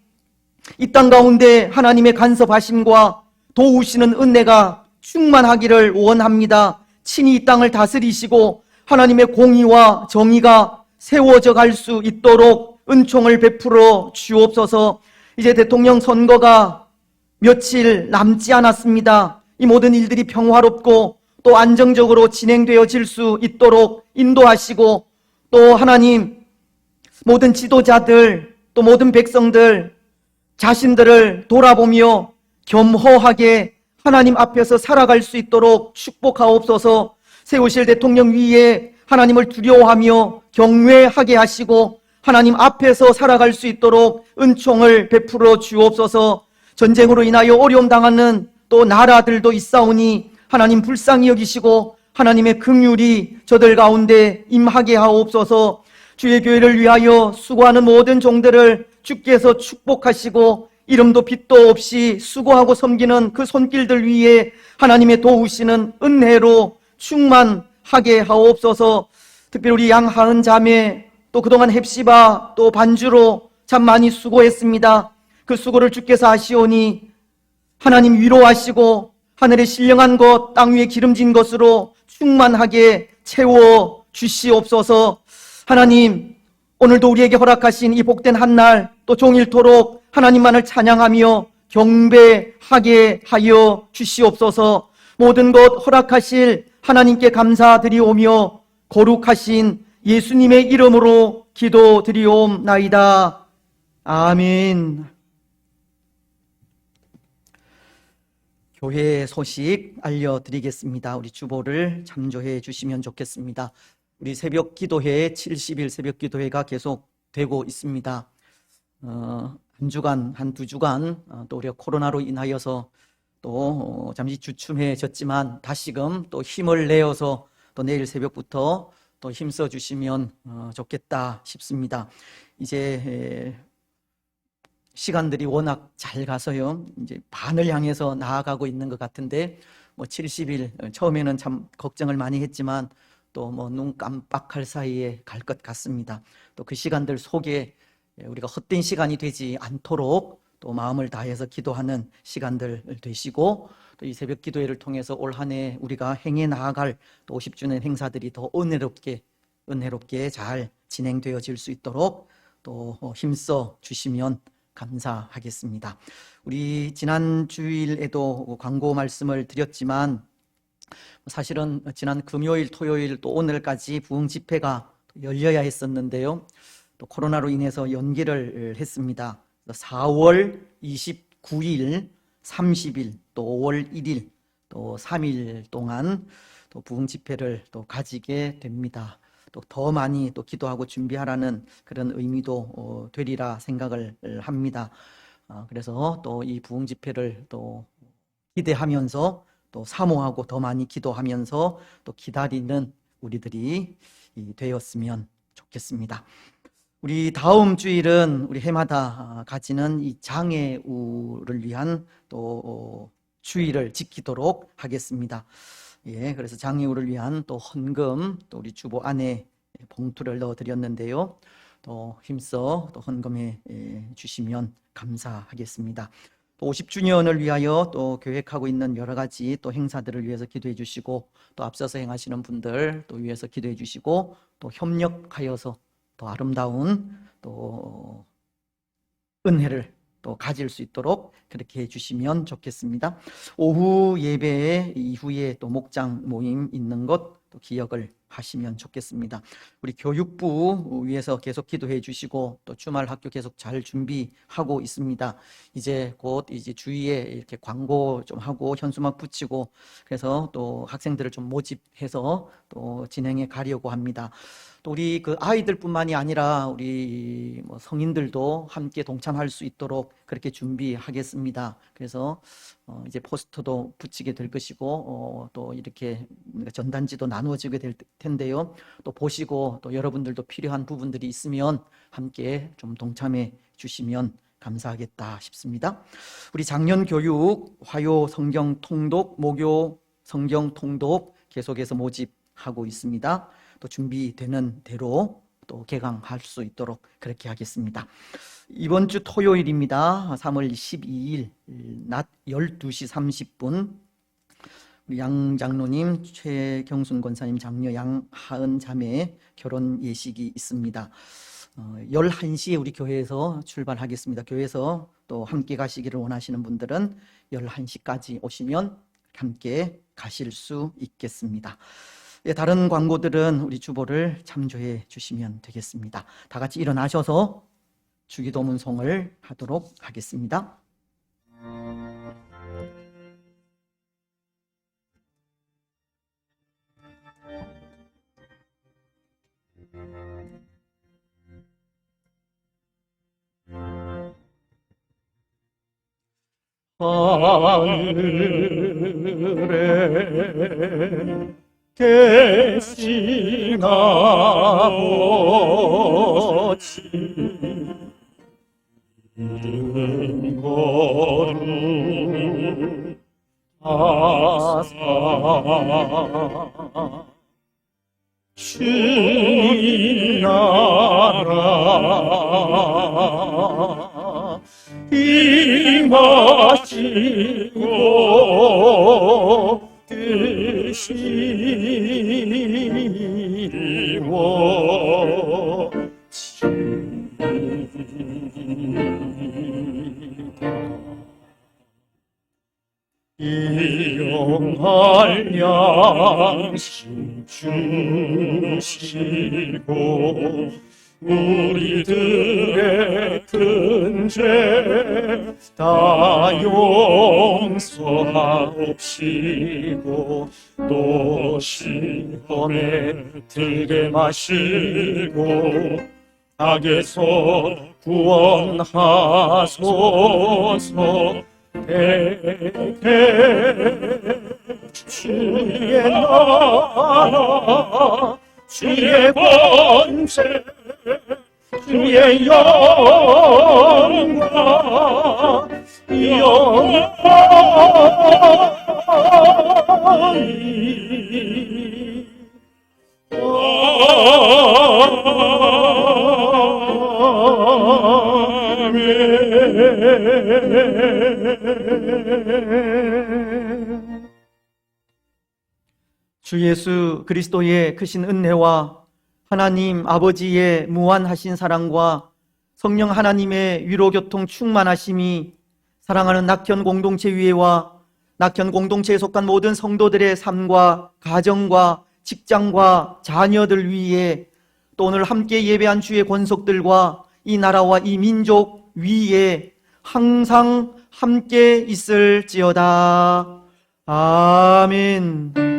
이 땅 가운데 하나님의 간섭하심과 도우시는 은혜가 충만하기를 원합니다. 친히 이 땅을 다스리시고 하나님의 공의와 정의가 세워져 갈 수 있도록 은총을 베풀어 주옵소서. 이제 대통령 선거가 며칠 남지 않았습니다. 이 모든 일들이 평화롭고 또 안정적으로 진행되어질 수 있도록 인도하시고, 또 하나님 모든 지도자들 또 모든 백성들 자신들을 돌아보며 겸허하게 하나님 앞에서 살아갈 수 있도록 축복하옵소서. 세우실 대통령 위에 하나님을 두려워하며 경외하게 하시고 하나님 앞에서 살아갈 수 있도록 은총을 베풀어 주옵소서. 전쟁으로 인하여 어려움 당하는 또 나라들도 있사오니 하나님 불쌍히 여기시고 하나님의 긍휼이 저들 가운데 임하게 하옵소서. 주의 교회를 위하여 수고하는 모든 종들을 주께서 축복하시고 이름도 빛도 없이 수고하고 섬기는 그 손길들 위에 하나님의 도우시는 은혜로 충만하게 하옵소서. 특별히 우리 양하은 자매, 또 그동안 헵시바 또 반주로 참 많이 수고했습니다. 그 수고를 주께서 아시오니 하나님 위로하시고 하늘의 신령한 것, 땅 위에 기름진 것으로 충만하게 채워 주시옵소서. 하나님, 오늘도 우리에게 허락하신 이 복된 한날 또 종일토록 하나님만을 찬양하며 경배하게 하여 주시옵소서. 모든 것 허락하실 하나님께 감사드리오며 거룩하신 예수님의 이름으로 기도드리옵나이다. 아멘. 교회 소식 알려드리겠습니다. 우리 주보를 참조해 주시면 좋겠습니다. 우리 새벽 기도회 70일 새벽 기도회가 계속 되고 있습니다. 한 주간, 한두 주간 또 우리가 코로나로 인하여서 또 잠시 주춤해졌지만 다시금 또 힘을 내어서 또 내일 새벽부터 또 힘써 주시면 좋겠다 싶습니다. 이제 시간들이 워낙 잘 가서요, 이제 반을 향해서 나아가고 있는 것 같은데, 70일 처음에는 참 걱정을 많이 했지만 또 눈 깜빡할 사이에 갈 것 같습니다. 또 그 시간들 속에 우리가 헛된 시간이 되지 않도록 또 마음을 다해서 기도하는 시간들 되시고, 또 이 새벽 기도회를 통해서 올 한 해 우리가 행해 나아갈 또 50주년 행사들이 더 은혜롭게 잘 진행되어질 수 있도록 또 힘써 주시면 감사하겠습니다. 우리 지난 주일에도 광고 말씀을 드렸지만 사실은 지난 금요일, 토요일 또 오늘까지 부흥 집회가 열려야 했었는데요. 또 코로나로 인해서 연기를 했습니다. 4월 29일, 30일, 또 5월 1일, 또 3일 동안 또 부흥 집회를 또 가지게 됩니다. 또 더 많이 또 기도하고 준비하라는 그런 의미도 되리라 생각을 합니다. 그래서 또 이 부흥 집회를 또 기대하면서 또 사모하고 더 많이 기도하면서 또 기다리는 우리들이 되었으면 좋겠습니다. 우리 다음 주일은 우리 해마다 가지는 이 장애우를 위한 또 주일을 지키도록 하겠습니다. 예, 그래서 장애우를 위한 또 헌금, 또 우리 주보 안에 봉투를 넣어드렸는데요. 또 힘써 또 헌금해 주시면 감사하겠습니다. 또 50주년을 위하여 또 계획하고 있는 여러 가지 또 행사들을 위해서 기도해 주시고, 또 앞서서 행하시는 분들 또 위해서 기도해 주시고, 또 협력하여서 또 아름다운 또 은혜를 또 가질 수 있도록 그렇게 해주시면 좋겠습니다. 오후 예배 이후에 또 목장 모임 있는 것 또 기억을 하시면 좋겠습니다. 우리 교육부 위해서 계속 기도해 주시고, 또 주말 학교 계속 잘 준비하고 있습니다. 이제 곧 이제 주위에 이렇게 광고 좀 하고 현수막 붙이고, 그래서 또 학생들을 좀 모집해서 또 진행해 가려고 합니다. 또 우리 그 아이들뿐만이 아니라 우리 뭐 성인들도 함께 동참할 수 있도록 그렇게 준비하겠습니다. 그래서 이제 포스터도 붙이게 될 것이고, 또 이렇게 전단지도 나누어지게 될 텐데요. 또 보시고 또 여러분들도 필요한 부분들이 있으면 함께 좀 동참해 주시면 감사하겠다 싶습니다. 우리 작년 교육 화요 성경 통독, 목요 성경 통독 계속해서 모집하고 있습니다. 또 준비되는 대로 또 개강할 수 있도록 그렇게 하겠습니다. 이번 주 토요일입니다. 3월 12일 낮 12시 30분 우리 양 장로님, 최경순 권사님 장녀 양하은 자매 결혼 예식이 있습니다. 11시에 우리 교회에서 출발하겠습니다. 교회에서 또 함께 가시기를 원하시는 분들은 11시까지 오시면 함께 가실 수 있겠습니다. 다른 광고들은 우리 주보를 참조해 주시면 되겠습니다. 다 같이 일어나셔서 주기도문송을 하도록 하겠습니다. 하늘에 계신 아버지, 이름 거룩 하사 주의 나라 임하시고 뜻이 이용할 양식 주시고 우리들의 큰 죄 다 용서하옵시고 또 시험에 들게 마시고 악에서 구원하소서. 주의 나라 주의 권세 주의 영광 영원히 주 예수 그리스도의 크신 은혜와 하나님 아버지의 무한하신 사랑과 성령 하나님의 위로교통 충만하심이 사랑하는 낙현 공동체 위에와 낙현 공동체에 속한 모든 성도들의 삶과 가정과 직장과 자녀들 위에 또 오늘 함께 예배한 주의 권속들과 이 나라와 이 민족 위에 항상 함께 있을지어다. 아멘.